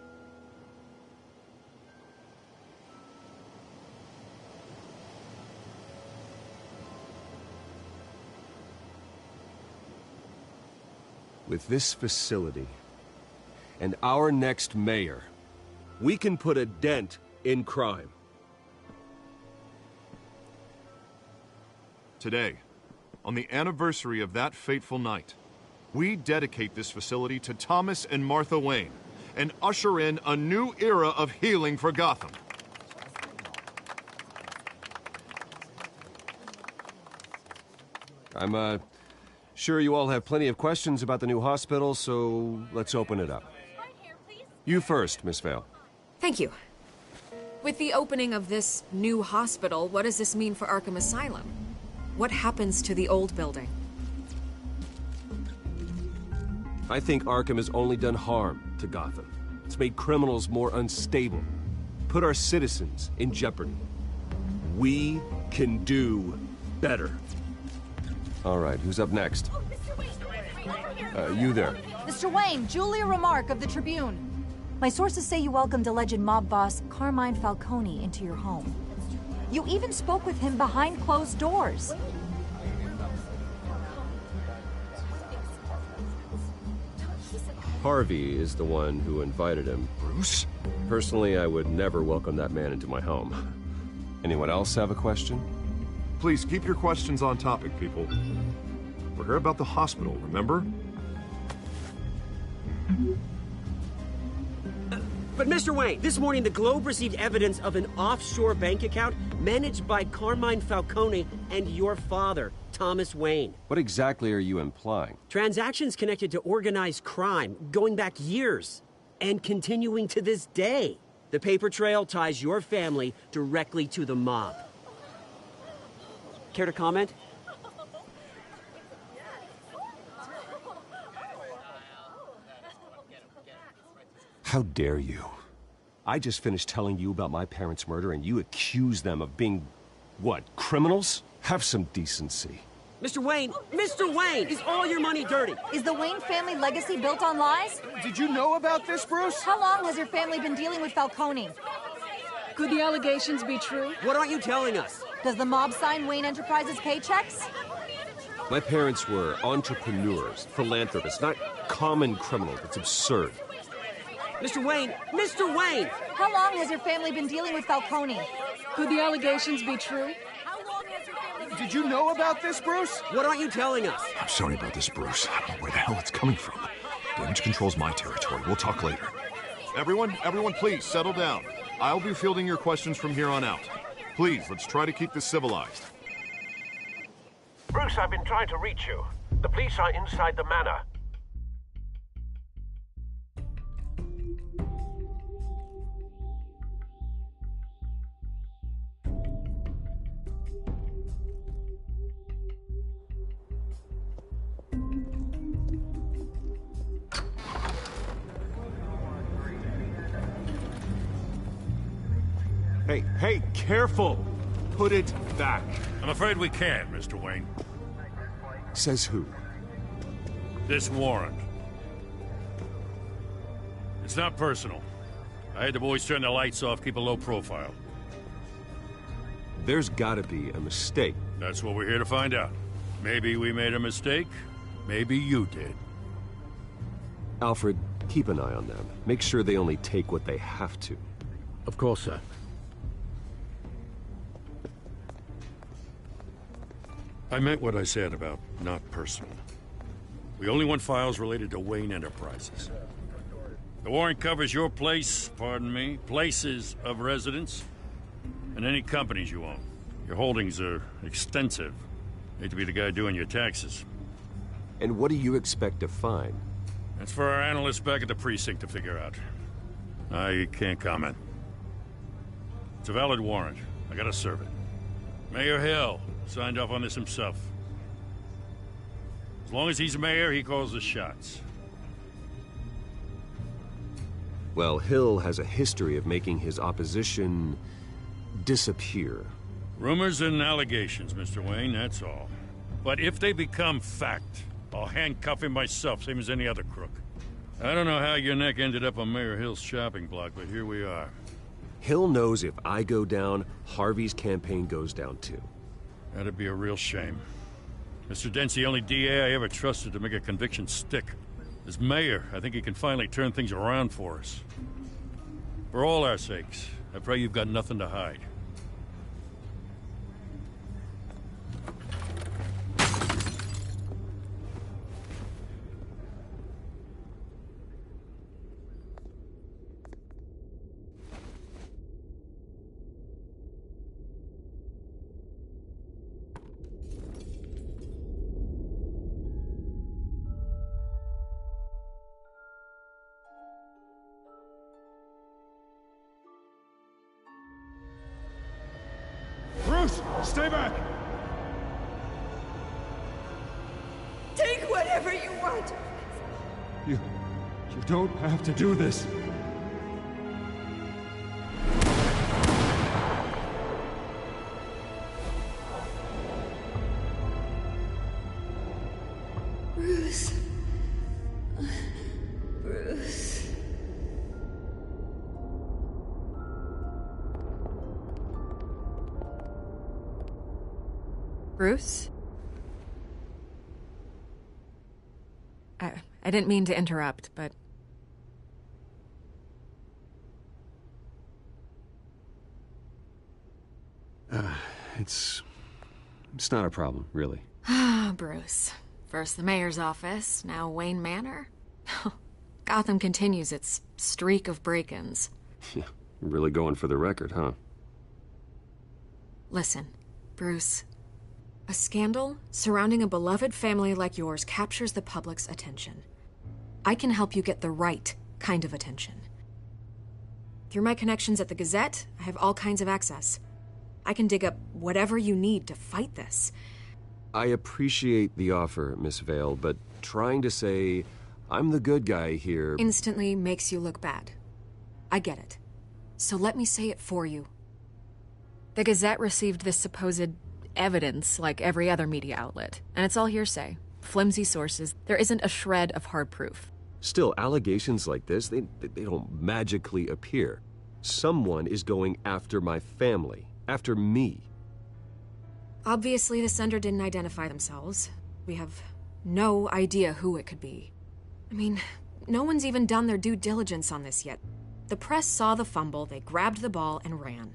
With this facility and our next mayor, we can put a dent in crime. Today, on the anniversary of that fateful night, we dedicate this facility to Thomas and Martha Wayne and usher in a new era of healing for Gotham. I'm, sure you all have plenty of questions about the new hospital, so let's open it up. You first, Miss Vale. Thank you. With the opening of this new hospital, what does this mean for Arkham Asylum? What happens to the old building? I think Arkham has only done harm to Gotham. It's made criminals more unstable, put our citizens in jeopardy. We can do better. All right, who's up next? You there. Mr. Wayne, Julia Remark of the Tribune. My sources say you welcomed alleged mob boss Carmine Falcone into your home. You even spoke with him behind closed doors. Harvey is the one who invited him. Bruce? Personally, I would never welcome that man into my home. Anyone else have a question? Please keep your questions on topic, people. We're here about the hospital, remember? But Mr. Wayne, this morning the Globe received evidence of an offshore bank account managed by Carmine Falcone and your father, Thomas Wayne. What exactly are you implying? Transactions connected to organized crime, going back years, and continuing to this day. The paper trail ties your family directly to the mob. Care to comment? How dare you? I just finished telling you about my parents' murder and you accuse them of being, what, criminals? Have some decency. Mr. Wayne, is all your money dirty? Is the Wayne family legacy built on lies? Did you know about this, Bruce? How long has your family been dealing with Falcone? Could the allegations be true? What aren't you telling us? Does the mob sign Wayne Enterprises paychecks? My parents were entrepreneurs, philanthropists, not common criminals. It's absurd. Mr. Wayne! How long has your family been dealing with Falcone? Could the allegations be true? Did you know about this, Bruce? What aren't you telling us? I'm sorry about this, Bruce. I don't know where the hell it's coming from. Damage control's my territory. We'll talk later. Everyone, please, settle down. I'll be fielding your questions from here on out. Please, let's try to keep this civilized. Bruce, I've been trying to reach you. The police are inside the manor. Hey, careful! Put it back. I'm afraid we can't, Mr. Wayne. Says who? This warrant. It's not personal. I had the boys turn the lights off, keep a low profile. There's gotta be a mistake. That's what we're here to find out. Maybe we made a mistake. Maybe you did. Alfred, keep an eye on them. Make sure they only take what they have to. Of course, sir. I meant what I said about not personal. We only want files related to Wayne Enterprises. The warrant covers your place, pardon me, places of residence, and any companies you own. Your holdings are extensive. Hate to be the guy doing your taxes. And what do you expect to find? That's for our analysts back at the precinct to figure out. I can't comment. It's a valid warrant. I gotta serve it. Mayor Hill signed off on this himself. As long as he's mayor, he calls the shots. Well, Hill has a history of making his opposition disappear. Rumors and allegations, Mr. Wayne, that's all. But if they become fact, I'll handcuff him myself, same as any other crook. I don't know how your neck ended up on Mayor Hill's shopping block, but here we are. Hill knows if I go down, Harvey's campaign goes down too. That'd be a real shame. Mr. Dent's the only DA I ever trusted to make a conviction stick. As mayor, I think he can finally turn things around for us. For all our sakes, I pray you've got nothing to hide. Bruce, stay back! Take whatever you want! You don't have to do this. Bruce. Bruce. Bruce? I didn't mean to interrupt, but... It's not a problem, really. Ah, Bruce. First the mayor's office, now Wayne Manor. Gotham continues its streak of break-ins. Yeah, really going for the record, huh? Listen, Bruce. A scandal surrounding a beloved family like yours captures the public's attention. I can help you get the right kind of attention. Through my connections at the Gazette, I have all kinds of access. I can dig up whatever you need to fight this. I appreciate the offer, Miss Vale, but trying to say I'm the good guy here... instantly makes you look bad. I get it. So let me say it for you. The Gazette received this supposed evidence like every other media outlet, and it's all hearsay. Flimsy sources. There isn't a shred of hard proof. Still, allegations like this, they don't magically appear. Someone is going after my family, after me. Obviously, the sender didn't identify themselves. We have no idea who it could be. I mean, no one's even done their due diligence on this yet. The press saw the fumble, they grabbed the ball and ran.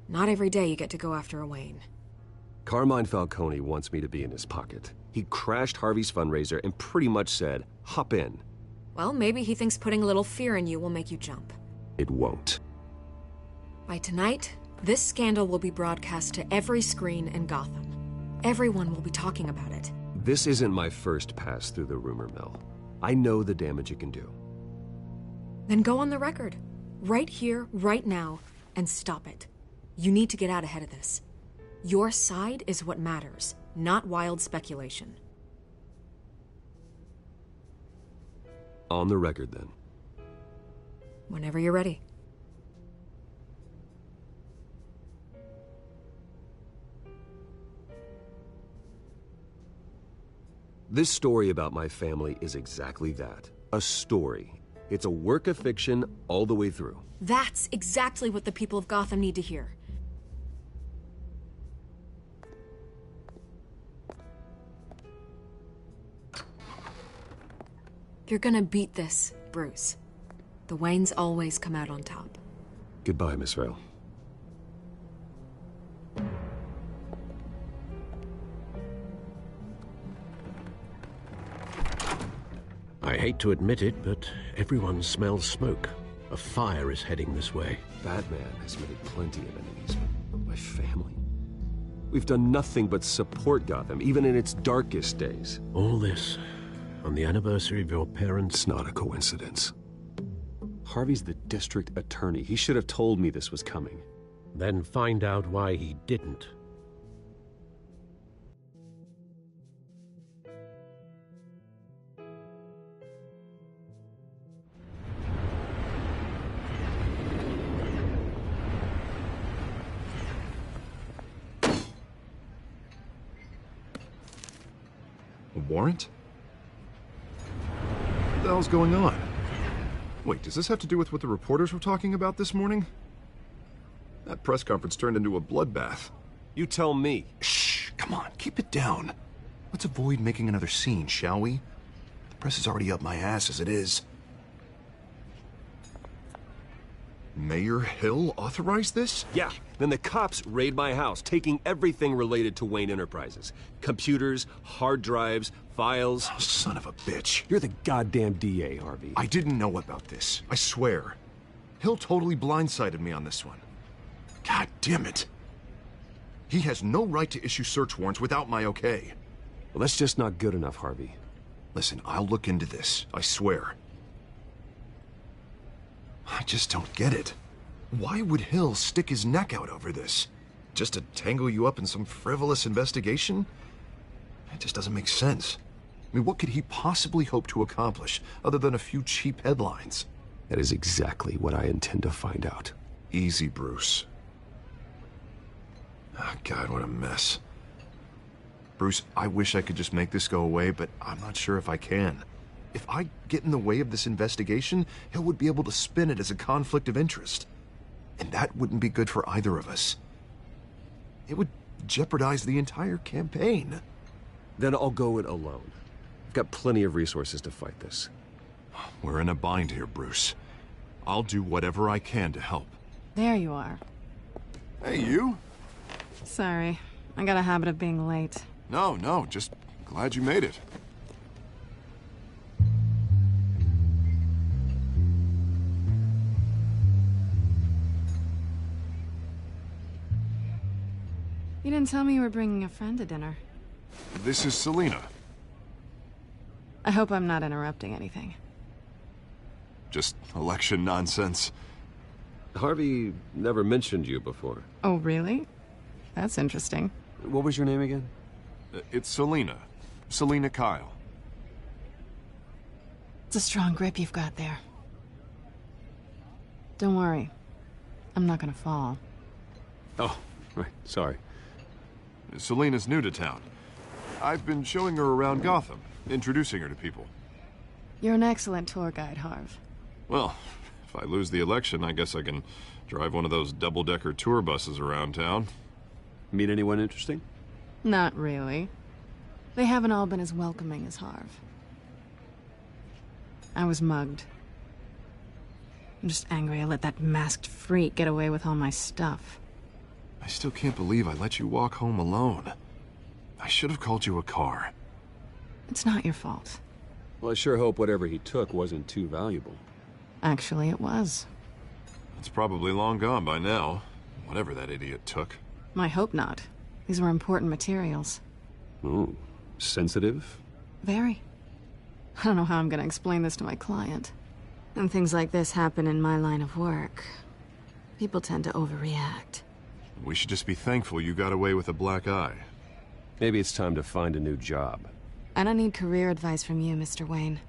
Not every day you get to go after a Wayne. Carmine Falcone wants me to be in his pocket. He crashed Harvey's fundraiser and pretty much said, hop in. Well, maybe he thinks putting a little fear in you will make you jump. It won't. By tonight, this scandal will be broadcast to every screen in Gotham. Everyone will be talking about it. This isn't my first pass through the rumor mill. I know the damage it can do. Then go on the record. Right here, right now, and stop it. You need to get out ahead of this. Your side is what matters, not wild speculation. On the record, then. Whenever you're ready. This story about my family is exactly that. A story. It's a work of fiction all the way through. That's exactly what the people of Gotham need to hear. You're gonna beat this, Bruce. The Waynes always come out on top. Goodbye, Miss Vale. I hate to admit it, but everyone smells smoke. A fire is heading this way. Batman has made plenty of enemies, but my family... We've done nothing but support Gotham, even in its darkest days. All this on the anniversary of your parents'... It's not a coincidence. Harvey's the district attorney. He should have told me this was coming. Then find out why he didn't. A warrant? the hell's going on? Wait, does this have to do with what the reporters were talking about this morning? That press conference turned into a bloodbath. You tell me. Shh, come on, keep it down. Let's avoid making another scene, shall we? The press is already up my ass as it is. Mayor Hill authorized this? Yeah, then the cops raid my house, taking everything related to Wayne Enterprises. Computers, hard drives, files. Oh, son of a bitch. You're the goddamn DA, Harvey. I didn't know about this, I swear. Hill totally blindsided me on this one. God damn it. He has no right to issue search warrants without my okay. Well, that's just not good enough, Harvey. Listen, I'll look into this, I swear. I just don't get it. Why would Hill stick his neck out over this? Just to tangle you up in some frivolous investigation? It just doesn't make sense. I mean, what could he possibly hope to accomplish other than a few cheap headlines? That is exactly what I intend to find out. Easy, Bruce. Oh, God, what a mess. Bruce, I wish I could just make this go away, but I'm not sure if I can. If I get in the way of this investigation, Hill would be able to spin it as a conflict of interest. And that wouldn't be good for either of us. It would jeopardize the entire campaign. Then I'll go it alone. I've got plenty of resources to fight this. We're in a bind here, Bruce. I'll do whatever I can to help. There you are. Hey, you? Sorry. I got a habit of being late. No, just glad you made it. You didn't tell me you were bringing a friend to dinner. This is Selina. I hope I'm not interrupting anything. Just election nonsense. Harvey never mentioned you before. Oh, really? That's interesting. What was your name again? It's Selina. Selina Kyle. It's a strong grip you've got there. Don't worry. I'm not gonna fall. Oh, right. Sorry. Selina's new to town. I've been showing her around Gotham, introducing her to people. You're an excellent tour guide, Harv. Well, if I lose the election, I guess I can drive one of those double-decker tour buses around town. Meet anyone interesting? Not really. They haven't all been as welcoming as Harv. I was mugged. I'm just angry I let that masked freak get away with all my stuff. I still can't believe I let you walk home alone. I should have called you a car. It's not your fault. Well, I sure hope whatever he took wasn't too valuable. Actually, it was. It's probably long gone by now, whatever that idiot took. I hope not. These were important materials. Ooh, sensitive? Very. I don't know how I'm gonna explain this to my client. And things like this happen in my line of work. People tend to overreact. We should just be thankful you got away with a black eye. Maybe it's time to find a new job. I don't need career advice from you, Mr. Wayne.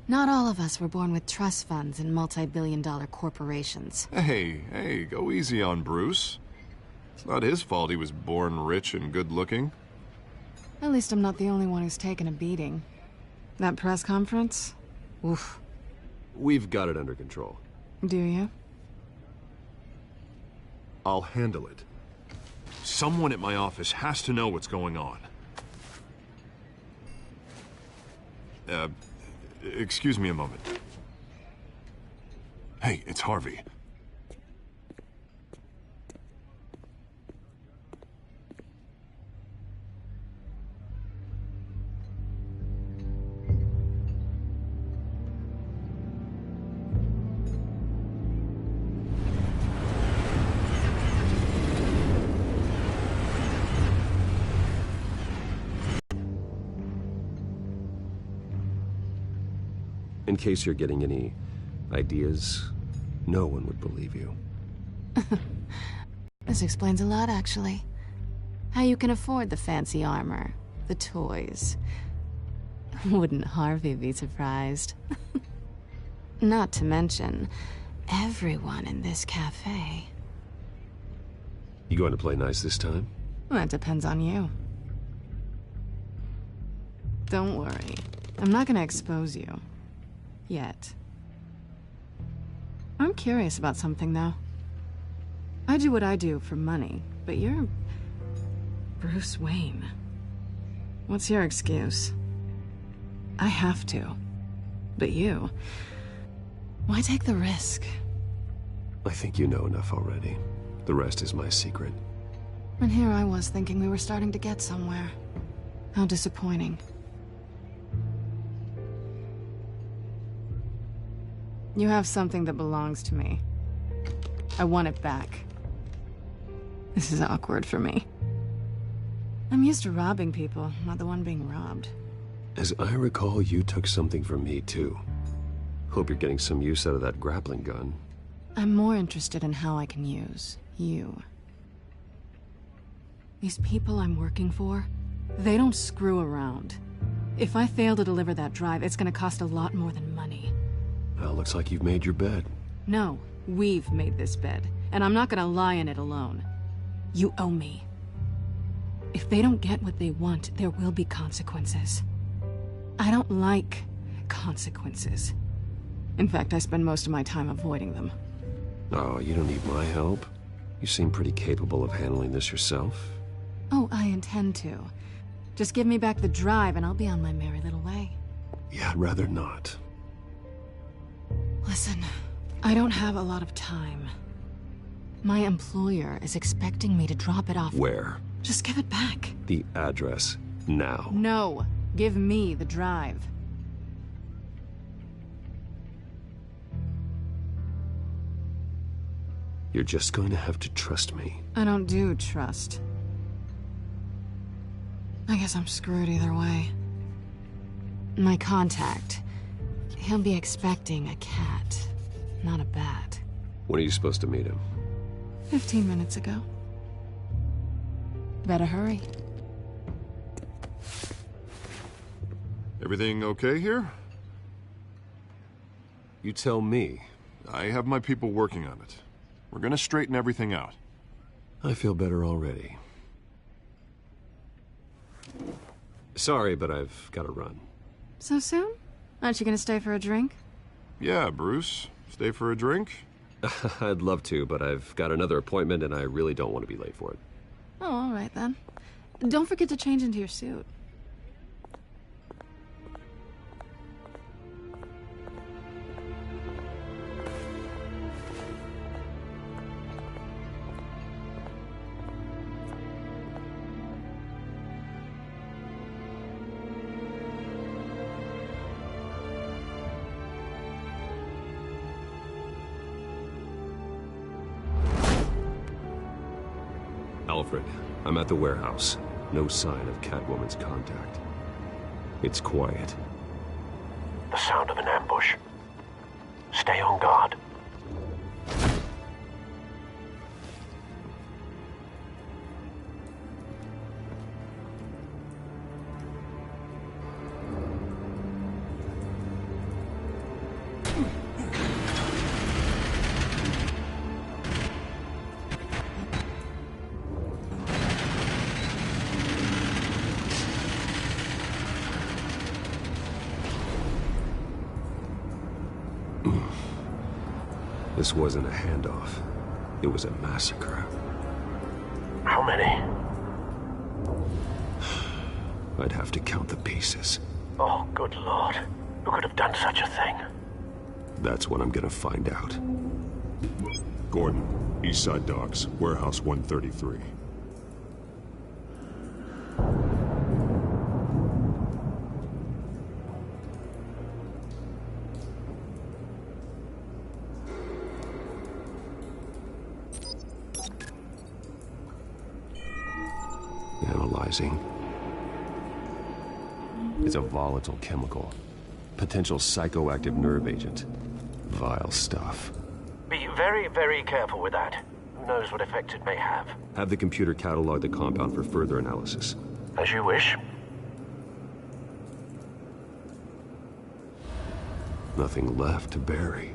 Not all of us were born with trust funds and multi-billion-dollar corporations. Hey, go easy on Bruce. It's not his fault he was born rich and good-looking. At least I'm not the only one who's taken a beating. That press conference? Oof. We've got it under control. Do you? I'll handle it. Someone at my office has to know what's going on. Excuse me a moment. Hey, it's Harvey. In case you're getting any ideas, no one would believe you. This explains a lot, actually. How you can afford the fancy armor, the toys. Wouldn't Harvey be surprised? Not to mention, everyone in this cafe. You going to play nice this time? Well, that depends on you. Don't worry. I'm not gonna expose you. Yet. I'm curious about something, though. I do what I do for money, but you're Bruce Wayne. What's your excuse? I have to. But you... why take the risk? I think you know enough already. The rest is my secret. And here I was thinking we were starting to get somewhere. How disappointing. You have something that belongs to me. I want it back. This is awkward for me. I'm used to robbing people, not the one being robbed. As I recall, you took something from me, too. Hope you're getting some use out of that grappling gun. I'm more interested in how I can use you. These people I'm working for, they don't screw around. If I fail to deliver that drive, it's gonna cost a lot more than money. Well, looks like you've made your bed. No, we've made this bed, and I'm not gonna lie in it alone. You owe me. If they don't get what they want, there will be consequences. I don't like consequences. In fact, I spend most of my time avoiding them. Oh, you don't need my help. You seem pretty capable of handling this yourself. Oh, I intend to. Just give me back the drive and I'll be on my merry little way. Yeah, I'd rather not. Listen, I don't have a lot of time. My employer is expecting me to drop it off. Where? Just give it back. The address, now. No, give me the drive. You're just going to have to trust me. I don't do trust. I guess I'm screwed either way. My contact, he'll be expecting a cat, not a bat. When are you supposed to meet him? 15 minutes ago. Better hurry. Everything okay here? You tell me. I have my people working on it. We're gonna straighten everything out. I feel better already. Sorry, but I've got to run. So soon? Aren't you gonna stay for a drink? Yeah, Bruce. Stay for a drink? I'd love to, but I've got another appointment and I really don't want to be late for it. Oh, all right then. Don't forget to change into your suit. Alfred, I'm at the warehouse. No sign of Catwoman's contact. It's quiet. The sound of an ambush. Stay on guard. This wasn't a handoff. It was a massacre. How many? I'd have to count the pieces. Oh, good Lord. Who could have done such a thing? That's what I'm gonna find out. Gordon, Eastside Docks, Warehouse 133. Analyzing. It's a volatile chemical. Potential psychoactive nerve agent. Vile stuff. Be very, very careful with that. Who knows what effect it may have. Have the computer catalog the compound for further analysis. As you wish. Nothing left to bury.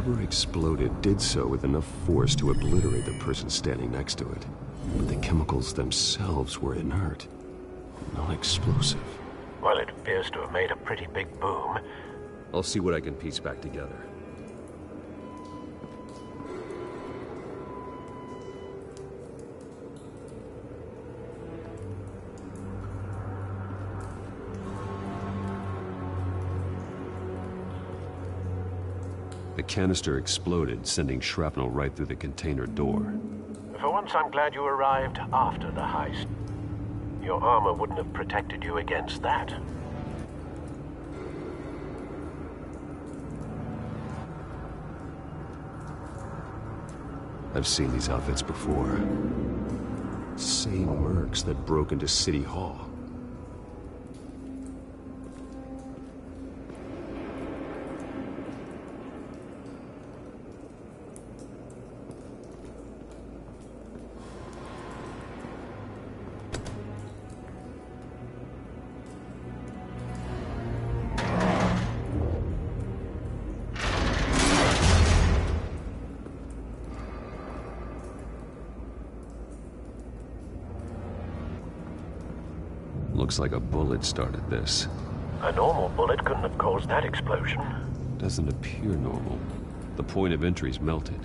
Whatever exploded did so with enough force to obliterate the person standing next to it. But the chemicals themselves were inert, non-explosive. Well, it appears to have made a pretty big boom. I'll see what I can piece back together. The canister exploded, sending shrapnel right through the container door. For once, I'm glad you arrived after the heist. Your armor wouldn't have protected you against that. I've seen these outfits before. Same mercs that broke into City Hall. Looks like a bullet started this. A normal bullet couldn't have caused that explosion. Doesn't appear normal. The point of entry's melted.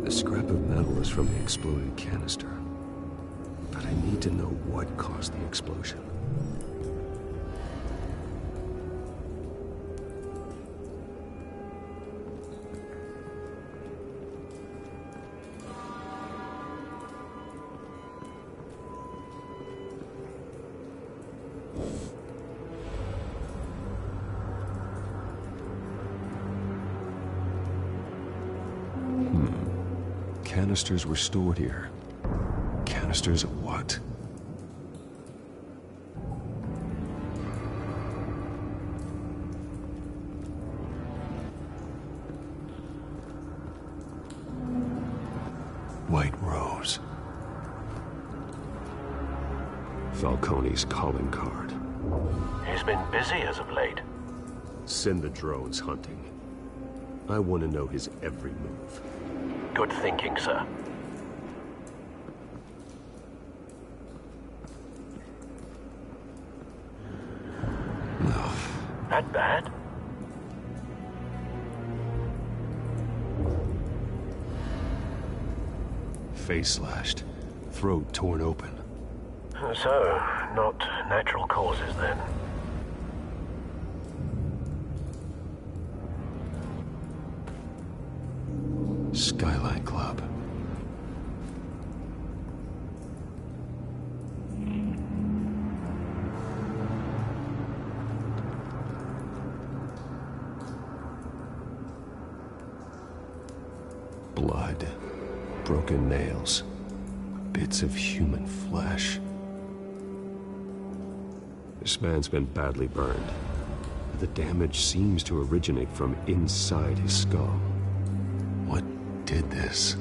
The scrap of metal is from the exploded canister. But I need to know what caused the explosion. Canisters were stored here. Canisters of what? White Rose. Falcone's calling card. He's been busy as of late. Send the drones hunting. I want to know his every move. Good thinking, sir. No. That bad? Face slashed. Throat torn open. So, not natural causes then. Skyline Club. Blood. Broken nails. Bits of human flesh. This man's been badly burned. The damage seems to originate from inside his skull. What did this?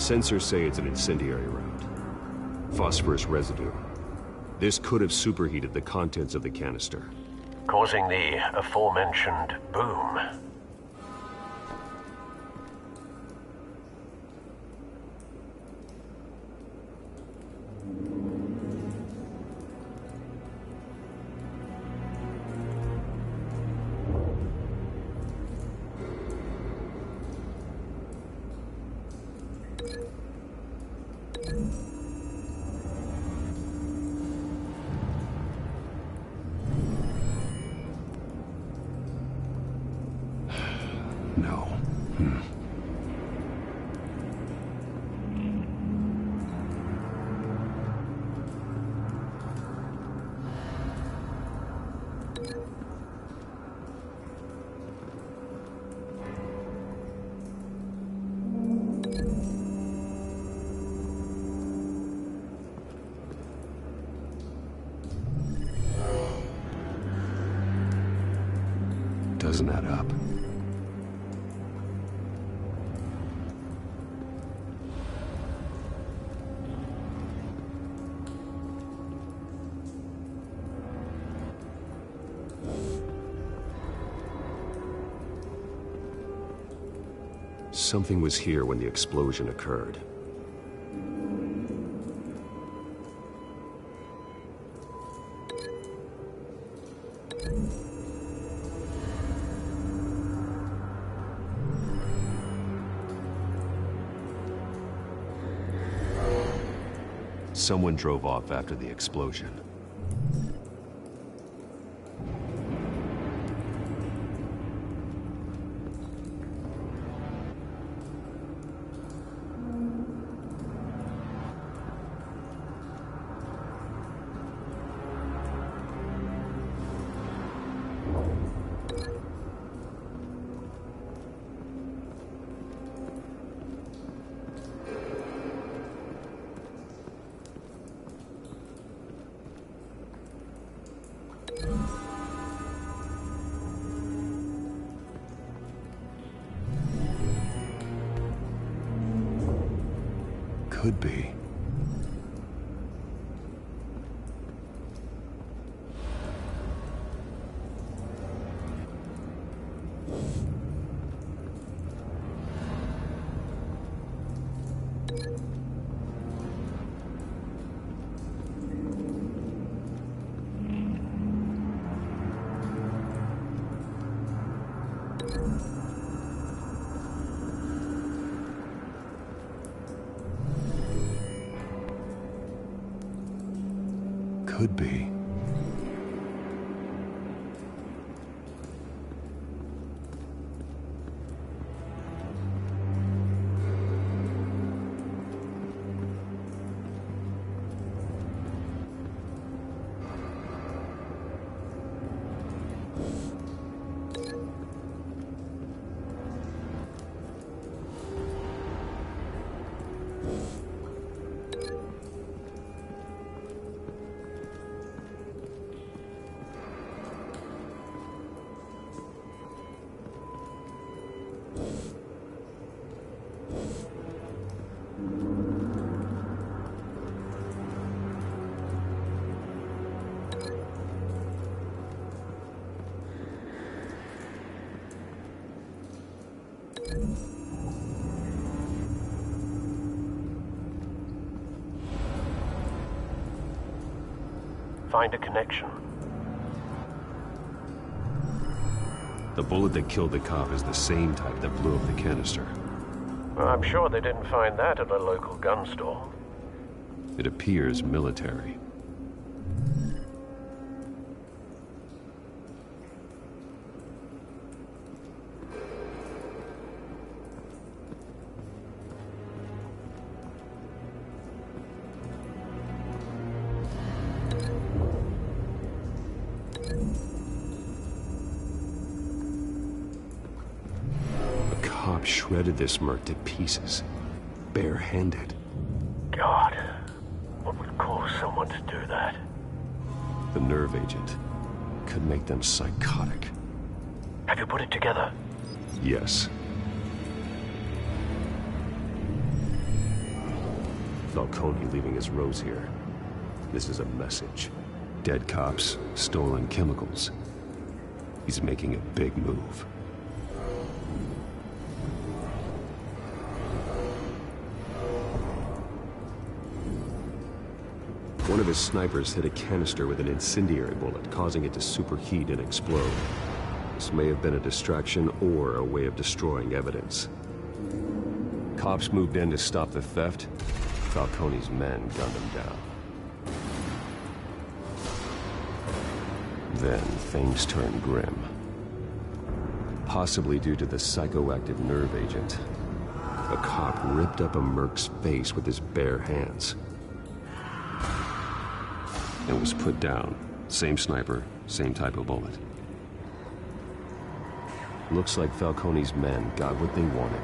Sensors say it's an incendiary round. Phosphorus residue. This could have superheated the contents of the canister, causing the aforementioned boom. No. Doesn't add up. Something was here when the explosion occurred. Someone drove off after the explosion. Could be. Could be. Find a connection. The bullet that killed the cop is the same type that blew up the canister. Well, I'm sure they didn't find that at a local gun store. It appears military. Shredded this merc to pieces, bare-handed. God, what would cause someone to do that? The nerve agent could make them psychotic. Have you put it together? Yes. Falcone leaving his rose here. This is a message. Dead cops, stolen chemicals. He's making a big move. One of his snipers hit a canister with an incendiary bullet, causing it to superheat and explode. This may have been a distraction or a way of destroying evidence. Cops moved in to stop the theft. Falcone's men gunned him down. Then things turned grim. Possibly due to the psychoactive nerve agent. A cop ripped up a merc's face with his bare hands. And was put down. Same sniper, same type of bullet. Looks like Falcone's men got what they wanted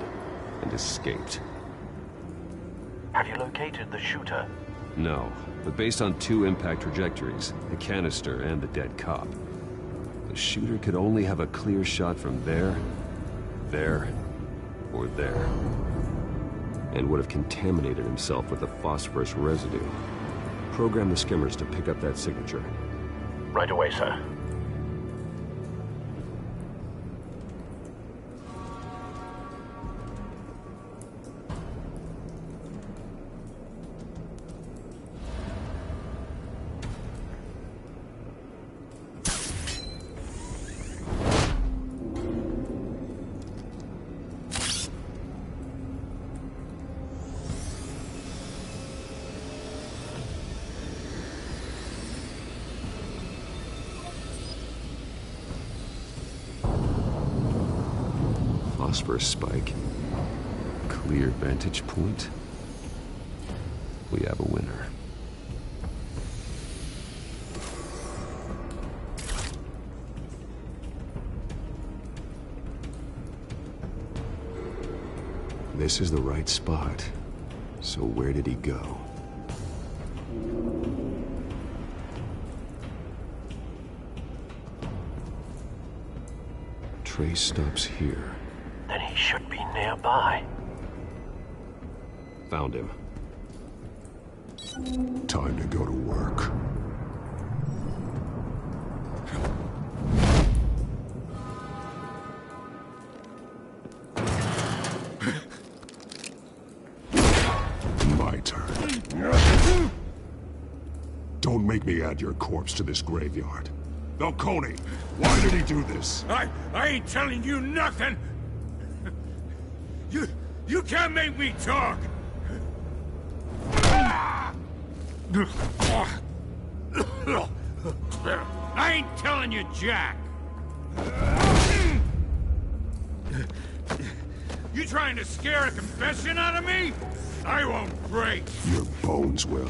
and escaped. Have you located the shooter? No, but based on two impact trajectories, the canister and the dead cop, the shooter could only have a clear shot from there, or there. And would have contaminated himself with the phosphorus residue. Program the skimmers to pick up that signature. Right away, sir. Phosphorus spike. Clear vantage point. We have a winner. This is the right spot. So where did he go? Trace stops here. Then he should be nearby. Found him. Time to go to work. My turn. Don't make me add your corpse to this graveyard. Falcone, why did he do this? I ain't telling you nothing! You can't make me talk! I ain't telling you jack! You trying to scare a confession out of me? I won't break! Your bones will.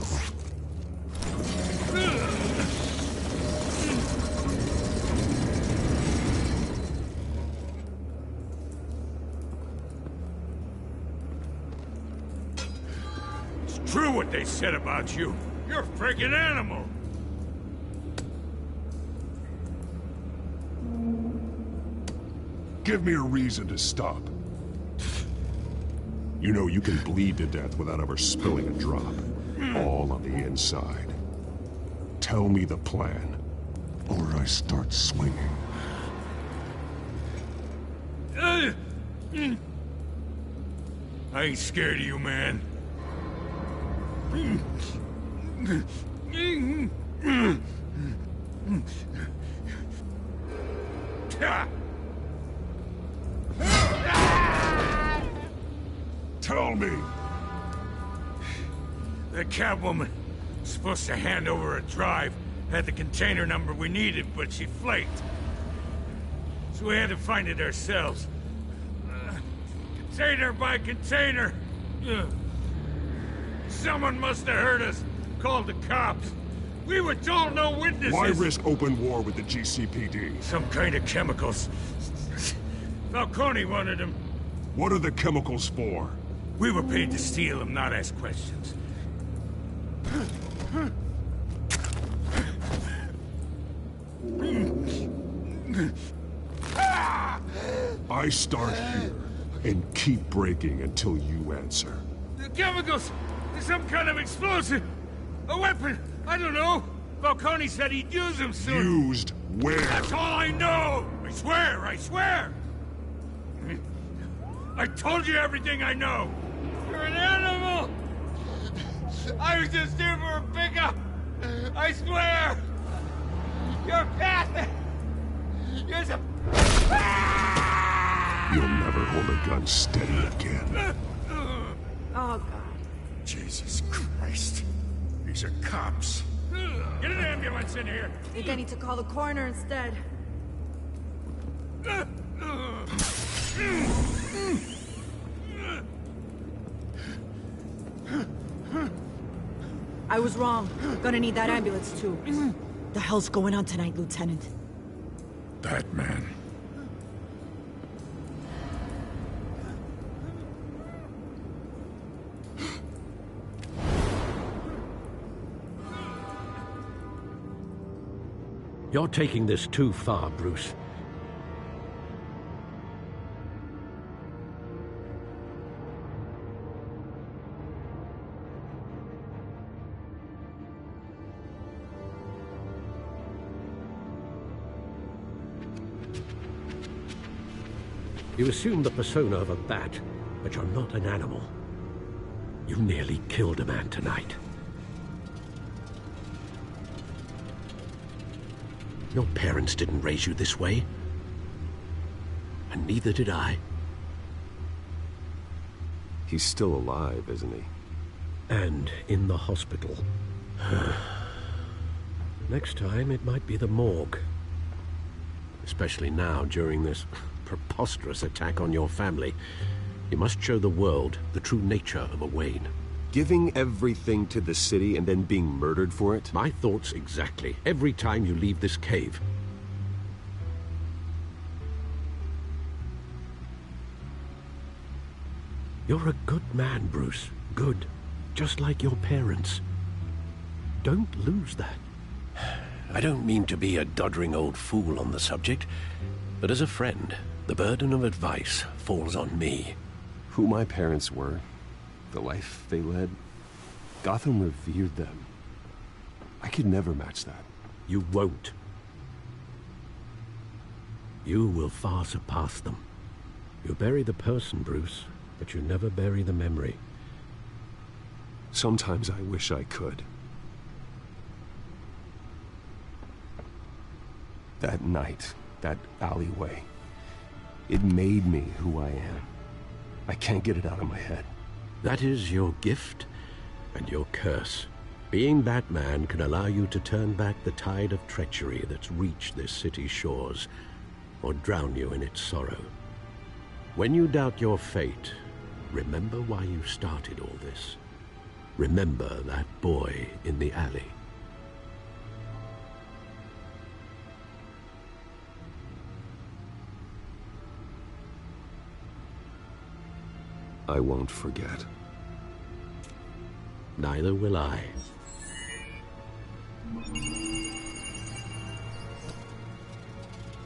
True what they said about you. You're a freaking animal. Give me a reason to stop. You know you can bleed to death without ever spilling a drop. All on the inside. Tell me the plan, or I start swinging. I ain't scared of you, man. Tell me! The Catwoman was supposed to hand over a drive, had the container number we needed, but she flaked. So we had to find it ourselves. Container by container. Someone must have heard us, called the cops. We were told no witnesses. Why risk open war with the GCPD? Some kind of chemicals. Falcone wanted them. What are the chemicals for? We were paid to steal them, not ask questions. I start here and keep breaking until you answer. The chemicals! Some kind of explosive. A weapon. I don't know. Falcone said he'd use them soon. Used where? That's all I know. I swear, I swear. I told you everything I know. You're an animal. I was just here for a pickup. I swear. You're pathetic. You're so... You'll never hold a gun steady again. Oh, God. Jesus Christ. These are cops. Get an ambulance in here. I think I need to call the coroner instead. I was wrong. Gonna need that ambulance, too. The hell's going on tonight, Lieutenant? Batman. You're taking this too far, Bruce. You assume the persona of a bat, but you're not an animal. You nearly killed a man tonight. Your parents didn't raise you this way. And neither did I. He's still alive, isn't he? And in the hospital. Next time, it might be the morgue. Especially now, during this preposterous attack on your family. You must show the world the true nature of a Wayne. Giving everything to the city and then being murdered for it? My thoughts exactly. Every time you leave this cave. You're a good man, Bruce. Good. Just like your parents. Don't lose that. I don't mean to be a doddering old fool on the subject, but as a friend, the burden of advice falls on me. Who my parents were, the life they led, Gotham revered them. I could never match that. You won't. You will far surpass them. You bury the person, Bruce, but you never bury the memory. Sometimes I wish I could. That night, that alleyway, it made me who I am. I can't get it out of my head. That is your gift and your curse. Being Batman can allow you to turn back the tide of treachery that's reached this city's shores, or drown you in its sorrow. When you doubt your fate, remember why you started all this. Remember that boy in the alley. I won't forget. Neither will I.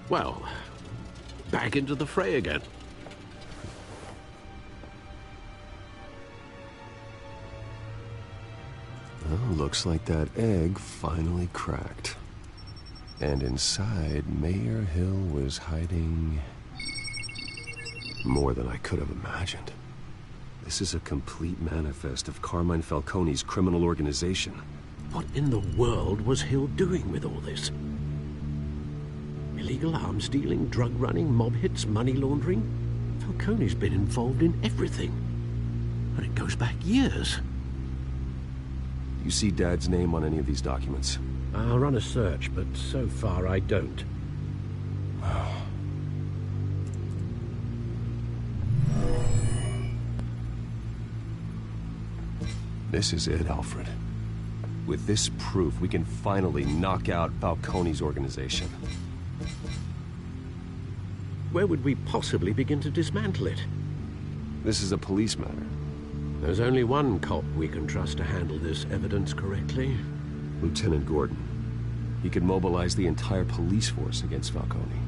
Well, back into the fray again. Well, looks like that egg finally cracked. And inside, Mayor Hill was hiding more than I could have imagined. This is a complete manifest of Carmine Falcone's criminal organization. What in the world was Hill doing with all this? Illegal arms dealing, drug running, mob hits, money laundering? Falcone's been involved in everything. And it goes back years. You see Dad's name on any of these documents? I'll run a search, but so far I don't. This is it, Alfred. With this proof, we can finally knock out Falcone's organization. Where would we possibly begin to dismantle it? This is a police matter. There's only one cop we can trust to handle this evidence correctly. Lieutenant Gordon. He could mobilize the entire police force against Falcone.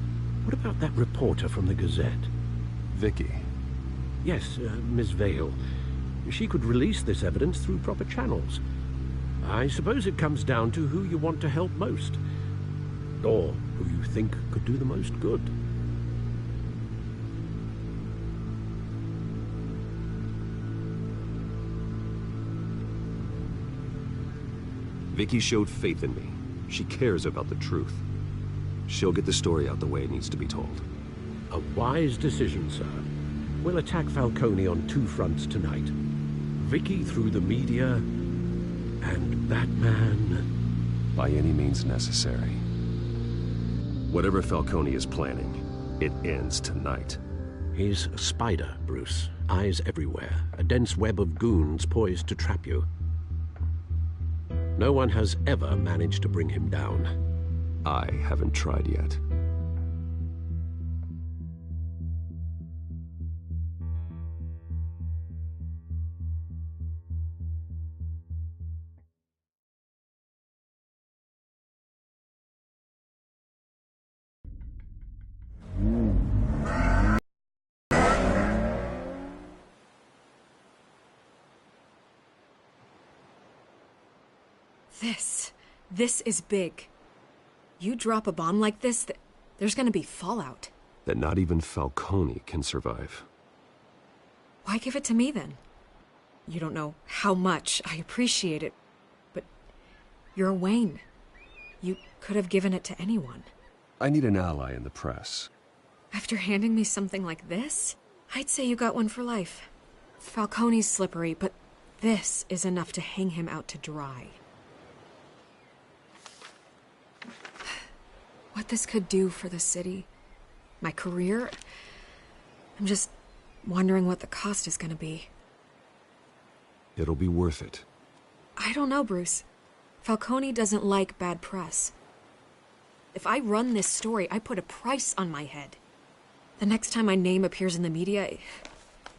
What about that reporter from the Gazette? Vicky. Yes, Miss Vale. She could release this evidence through proper channels. I suppose it comes down to who you want to help most, or who you think could do the most good. Vicky showed faith in me. She cares about the truth. She'll get the story out the way it needs to be told. A wise decision, sir. We'll attack Falcone on two fronts tonight. Vicky through the media, and Batman... by any means necessary. Whatever Falcone is planning, it ends tonight. He's a spider, Bruce. Eyes everywhere. A dense web of goons poised to trap you. No one has ever managed to bring him down. I haven't tried yet. This is big. You drop a bomb like this, there's gonna be fallout. That not even Falcone can survive. Why give it to me then? You don't know how much I appreciate it, but you're Wayne. You could have given it to anyone. I need an ally in the press. After handing me something like this, I'd say you got one for life. Falcone's slippery, but this is enough to hang him out to dry. What this could do for the city, my career, I'm just wondering what the cost is gonna be. It'll be worth it. I don't know, Bruce. Falcone doesn't like bad press. If I run this story, I put a price on my head. The next time my name appears in the media,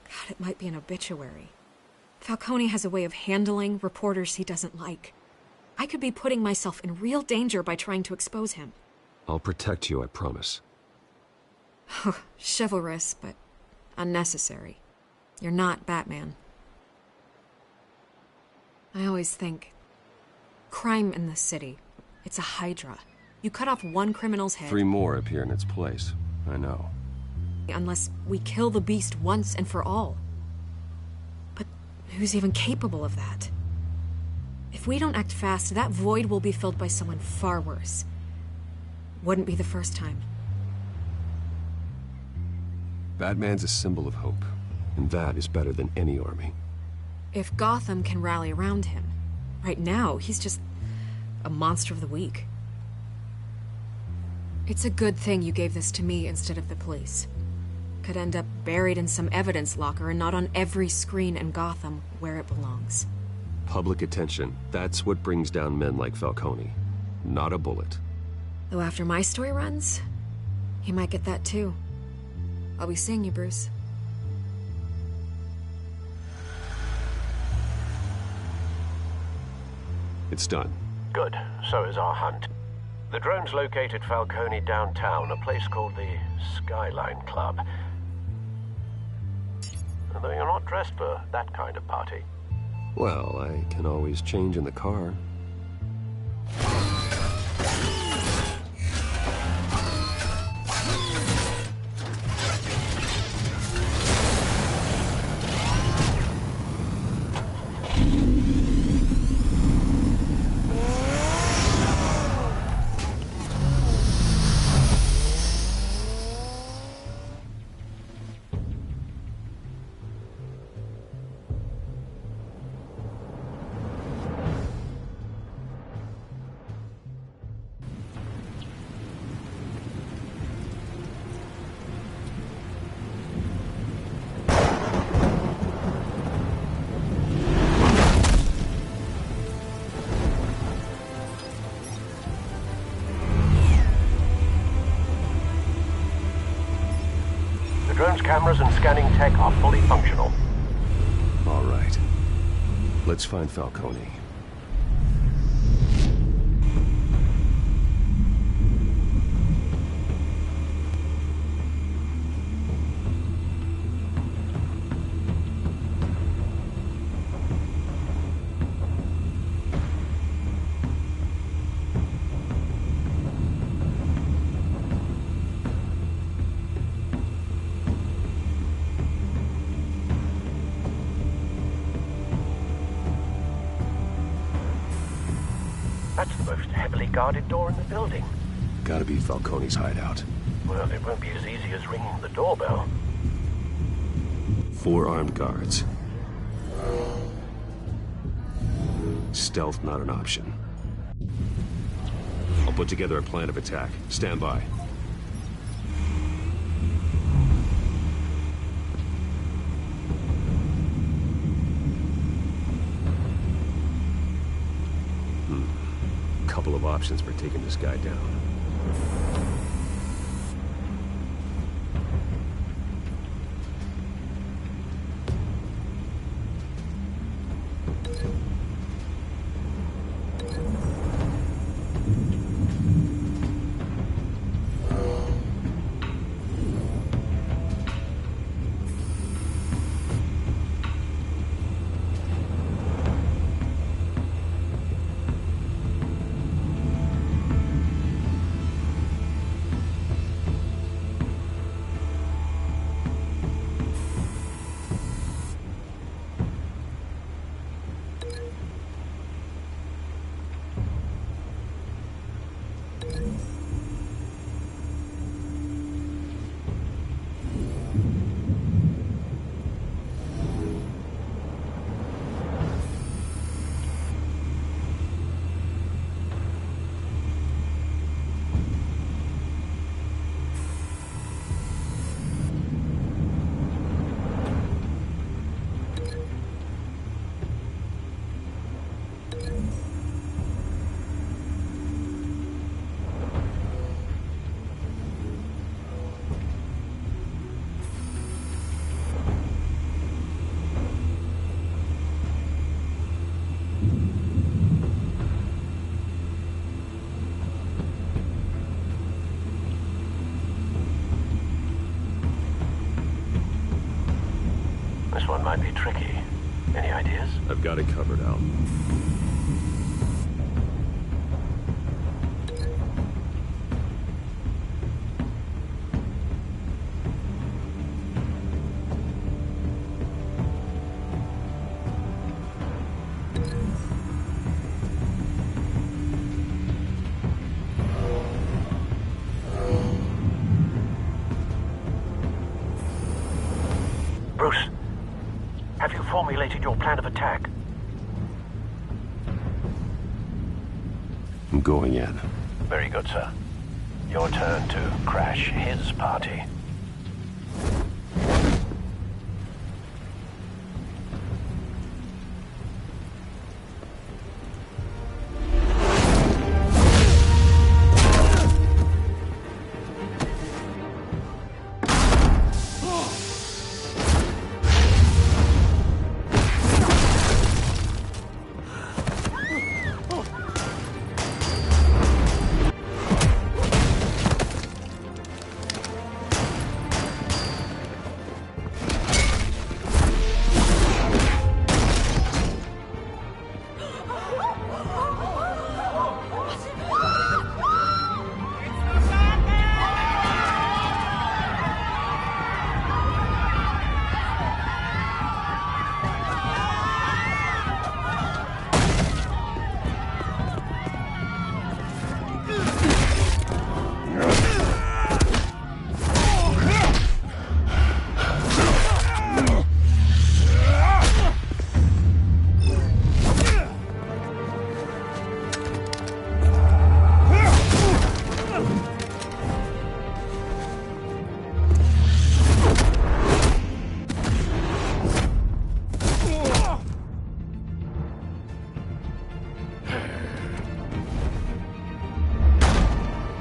God, it might be an obituary. Falcone has a way of handling reporters he doesn't like. I could be putting myself in real danger by trying to expose him. I'll protect you, I promise. Chivalrous, but unnecessary. You're not Batman. I always think, crime in the city, it's a hydra. You cut off one criminal's head... 3 more appear in its place. I know. Unless we kill the beast once and for all. But who's even capable of that? If we don't act fast, that void will be filled by someone far worse. Wouldn't be the first time. Batman's a symbol of hope, and that is better than any army. If Gotham can rally around him, right now, he's just a monster of the week. It's a good thing you gave this to me instead of the police. Could end up buried in some evidence locker and not on every screen in Gotham where it belongs. Public attention, that's what brings down men like Falcone. Not a bullet. Though after my story runs, he might get that too. I'll be seeing you, Bruce. It's done. Good. So is our hunt. The drone's located Falcone downtown, a place called the Skyline Club. Although you're not dressed for that kind of party. Well, I can always change in the car. Drone's cameras and scanning tech are fully functional. All right. Let's find Falcone. That's the most heavily guarded door in the building. Gotta be Falcone's hideout. Well, it won't be as easy as ringing the doorbell. 4 armed guards. Stealth not an option. I'll put together a plan of attack. Stand by. Couple of options for taking this guy down. This one might be tricky. Any ideas? I've got it covered, Al. Bruce, have you formulated your plan of attack? I'm going in. Very good, sir. Your turn to crash his party.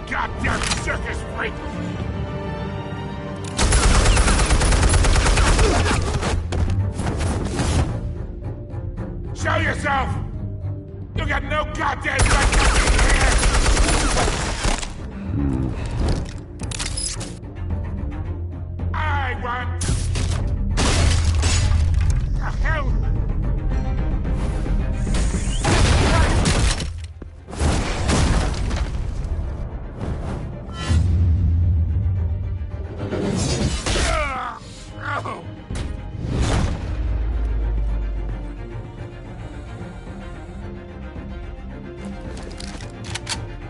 Goddamn circus freak! Show yourself! You got no goddamn right to be here! I want... The hell?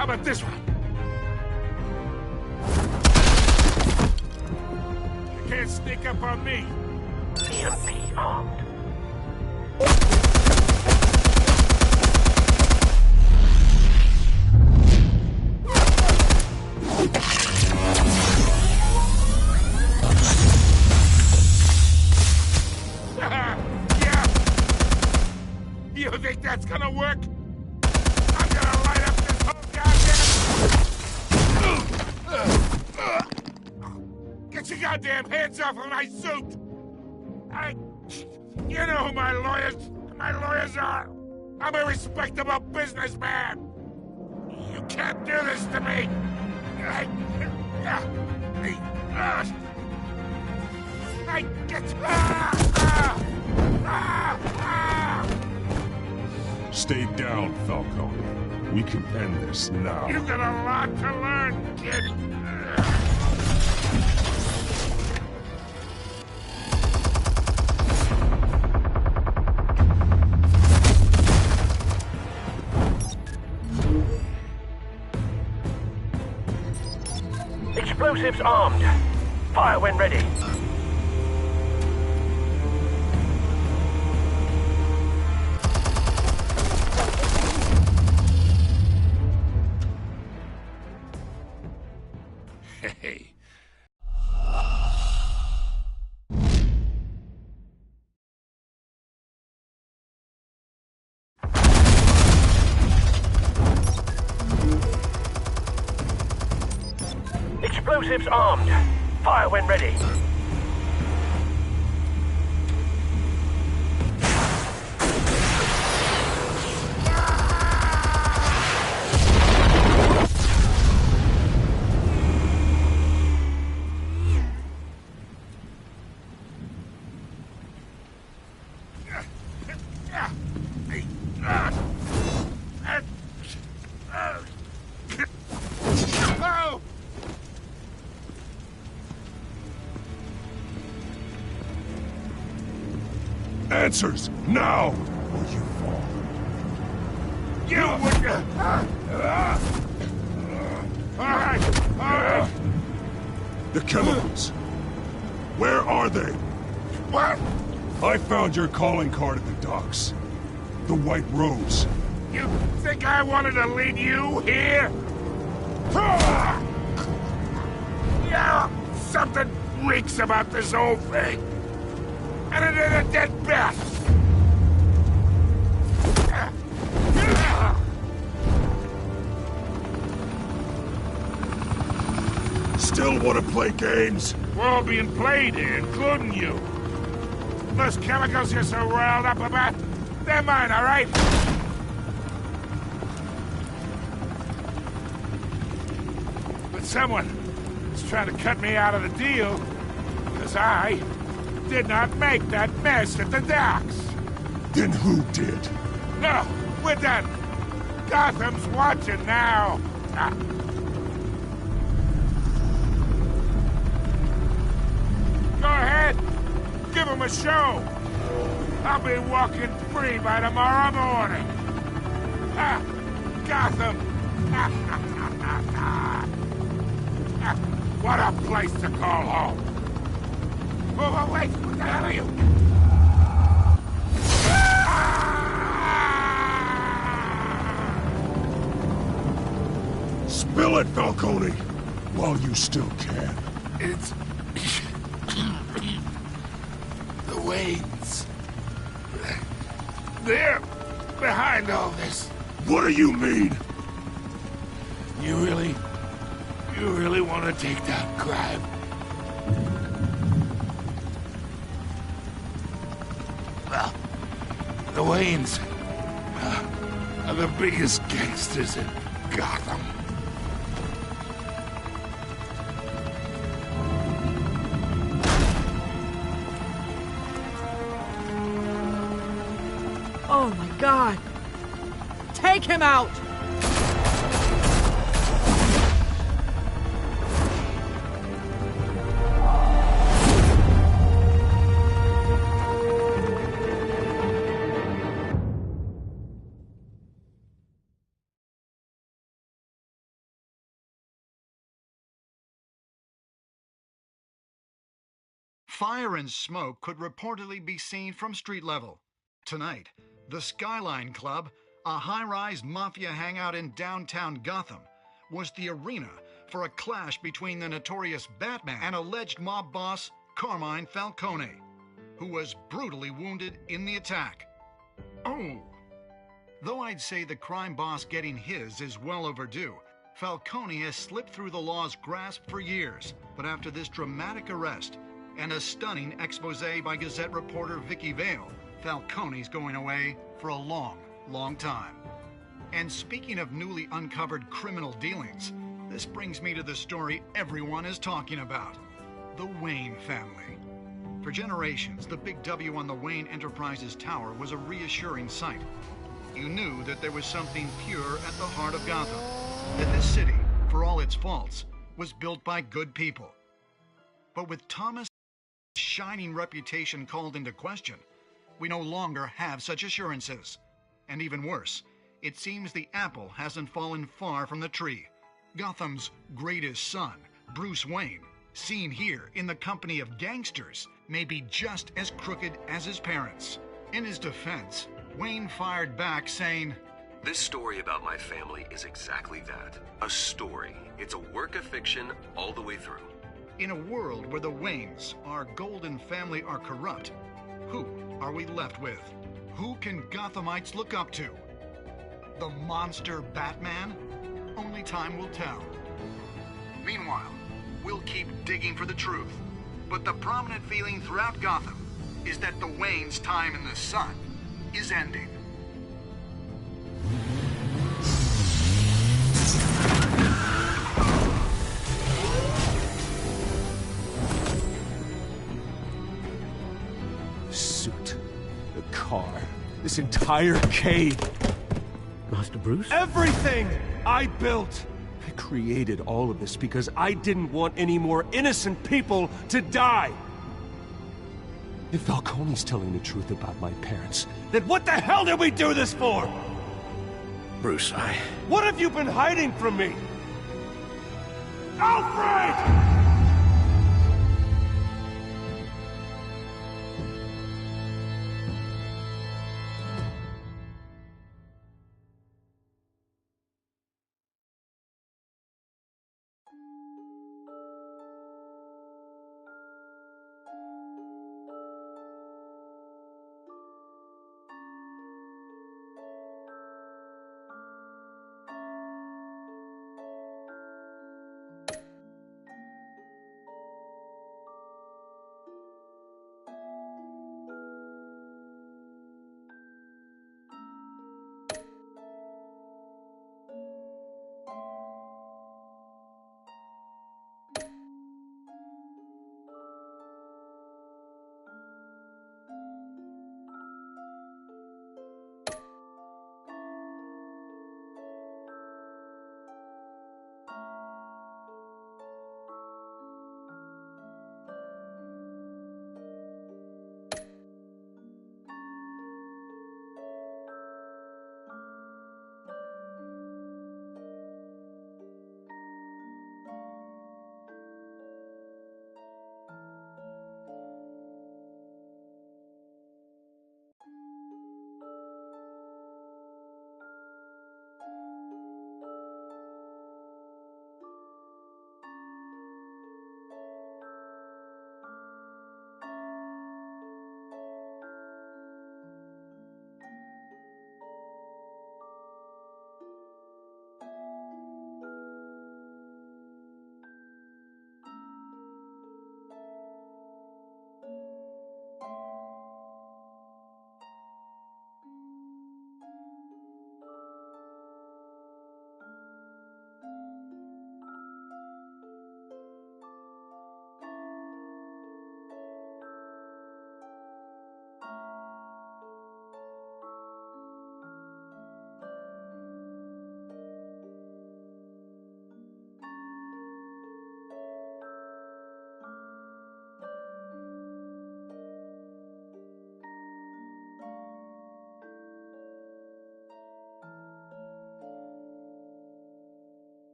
How about this one? You can't sneak up on me. EMP armed. Yeah. You think that's gonna work? I'm gonna light up this whole goddamn... Get your goddamn hands off of my suit! You know who my lawyers are! I'm a respectable businessman! You can't do this to me! Stay down, Falcone. We can end this now. You got a lot to learn, kid. Explosives armed. Fire when ready. Hey. Explosives armed. Fire when ready. Oh! Answers, now, or you fall. You would... All right. The chemicals. Where are they? What? I found your calling card at the docks. The White Rose. You think I wanted to lead you here? Yeah, something reeks about this whole thing. And it is a dead bat. Still want to play games? We're all being played here, including you. Those chemicals you're so riled up about, they're mine, all right? But someone is trying to cut me out of the deal, because I did not make that mess at the docks. Then who did? No, we're done. Gotham's watching now. Go ahead. Give him a show. I'll be walking free by tomorrow morning. Gotham. What a place to call home. Oh, wait, what the hell are you? Spill it, Falcone, while you still can. It's... the Waynes. They're behind all this. What do you mean? You really want to take down crime? Well, the Waynes are the biggest gangsters in Gotham. Oh my God! Take him out! Fire and smoke could reportedly be seen from street level. Tonight, the Skyline Club, a high-rise mafia hangout in downtown Gotham, was the arena for a clash between the notorious Batman and alleged mob boss Carmine Falcone, who was brutally wounded in the attack. Oh! Though I'd say the crime boss getting his is well overdue, Falcone has slipped through the law's grasp for years. But after this dramatic arrest and a stunning expose by Gazette reporter Vicky Vale, Falcone's going away for a long, long time. And speaking of newly uncovered criminal dealings, this brings me to the story everyone is talking about: the Wayne family. For generations, the big W on the Wayne Enterprises Tower was a reassuring sight. You knew that there was something pure at the heart of Gotham, that this city, for all its faults, was built by good people. But with Thomas' shining reputation called into question, we no longer have such assurances. And even worse, it seems the apple hasn't fallen far from the tree. Gotham's greatest son, Bruce Wayne, seen here in the company of gangsters, may be just as crooked as his parents. In his defense, Wayne fired back saying, "This story about my family is exactly that. A story. It's a work of fiction all the way through." In a world where the Waynes, our golden family, are corrupt, who are we left with? Who can Gothamites look up to? The monster Batman? Only time will tell. Meanwhile, we'll keep digging for the truth. But the prominent feeling throughout Gotham is that the Waynes' time in the sun is ending. The suit, the car, this entire cave. Master Bruce? Everything I built! I created all of this because I didn't want any more innocent people to die! If Falcone's telling the truth about my parents, then what the hell did we do this for? Bruce, What have you been hiding from me? Alfred!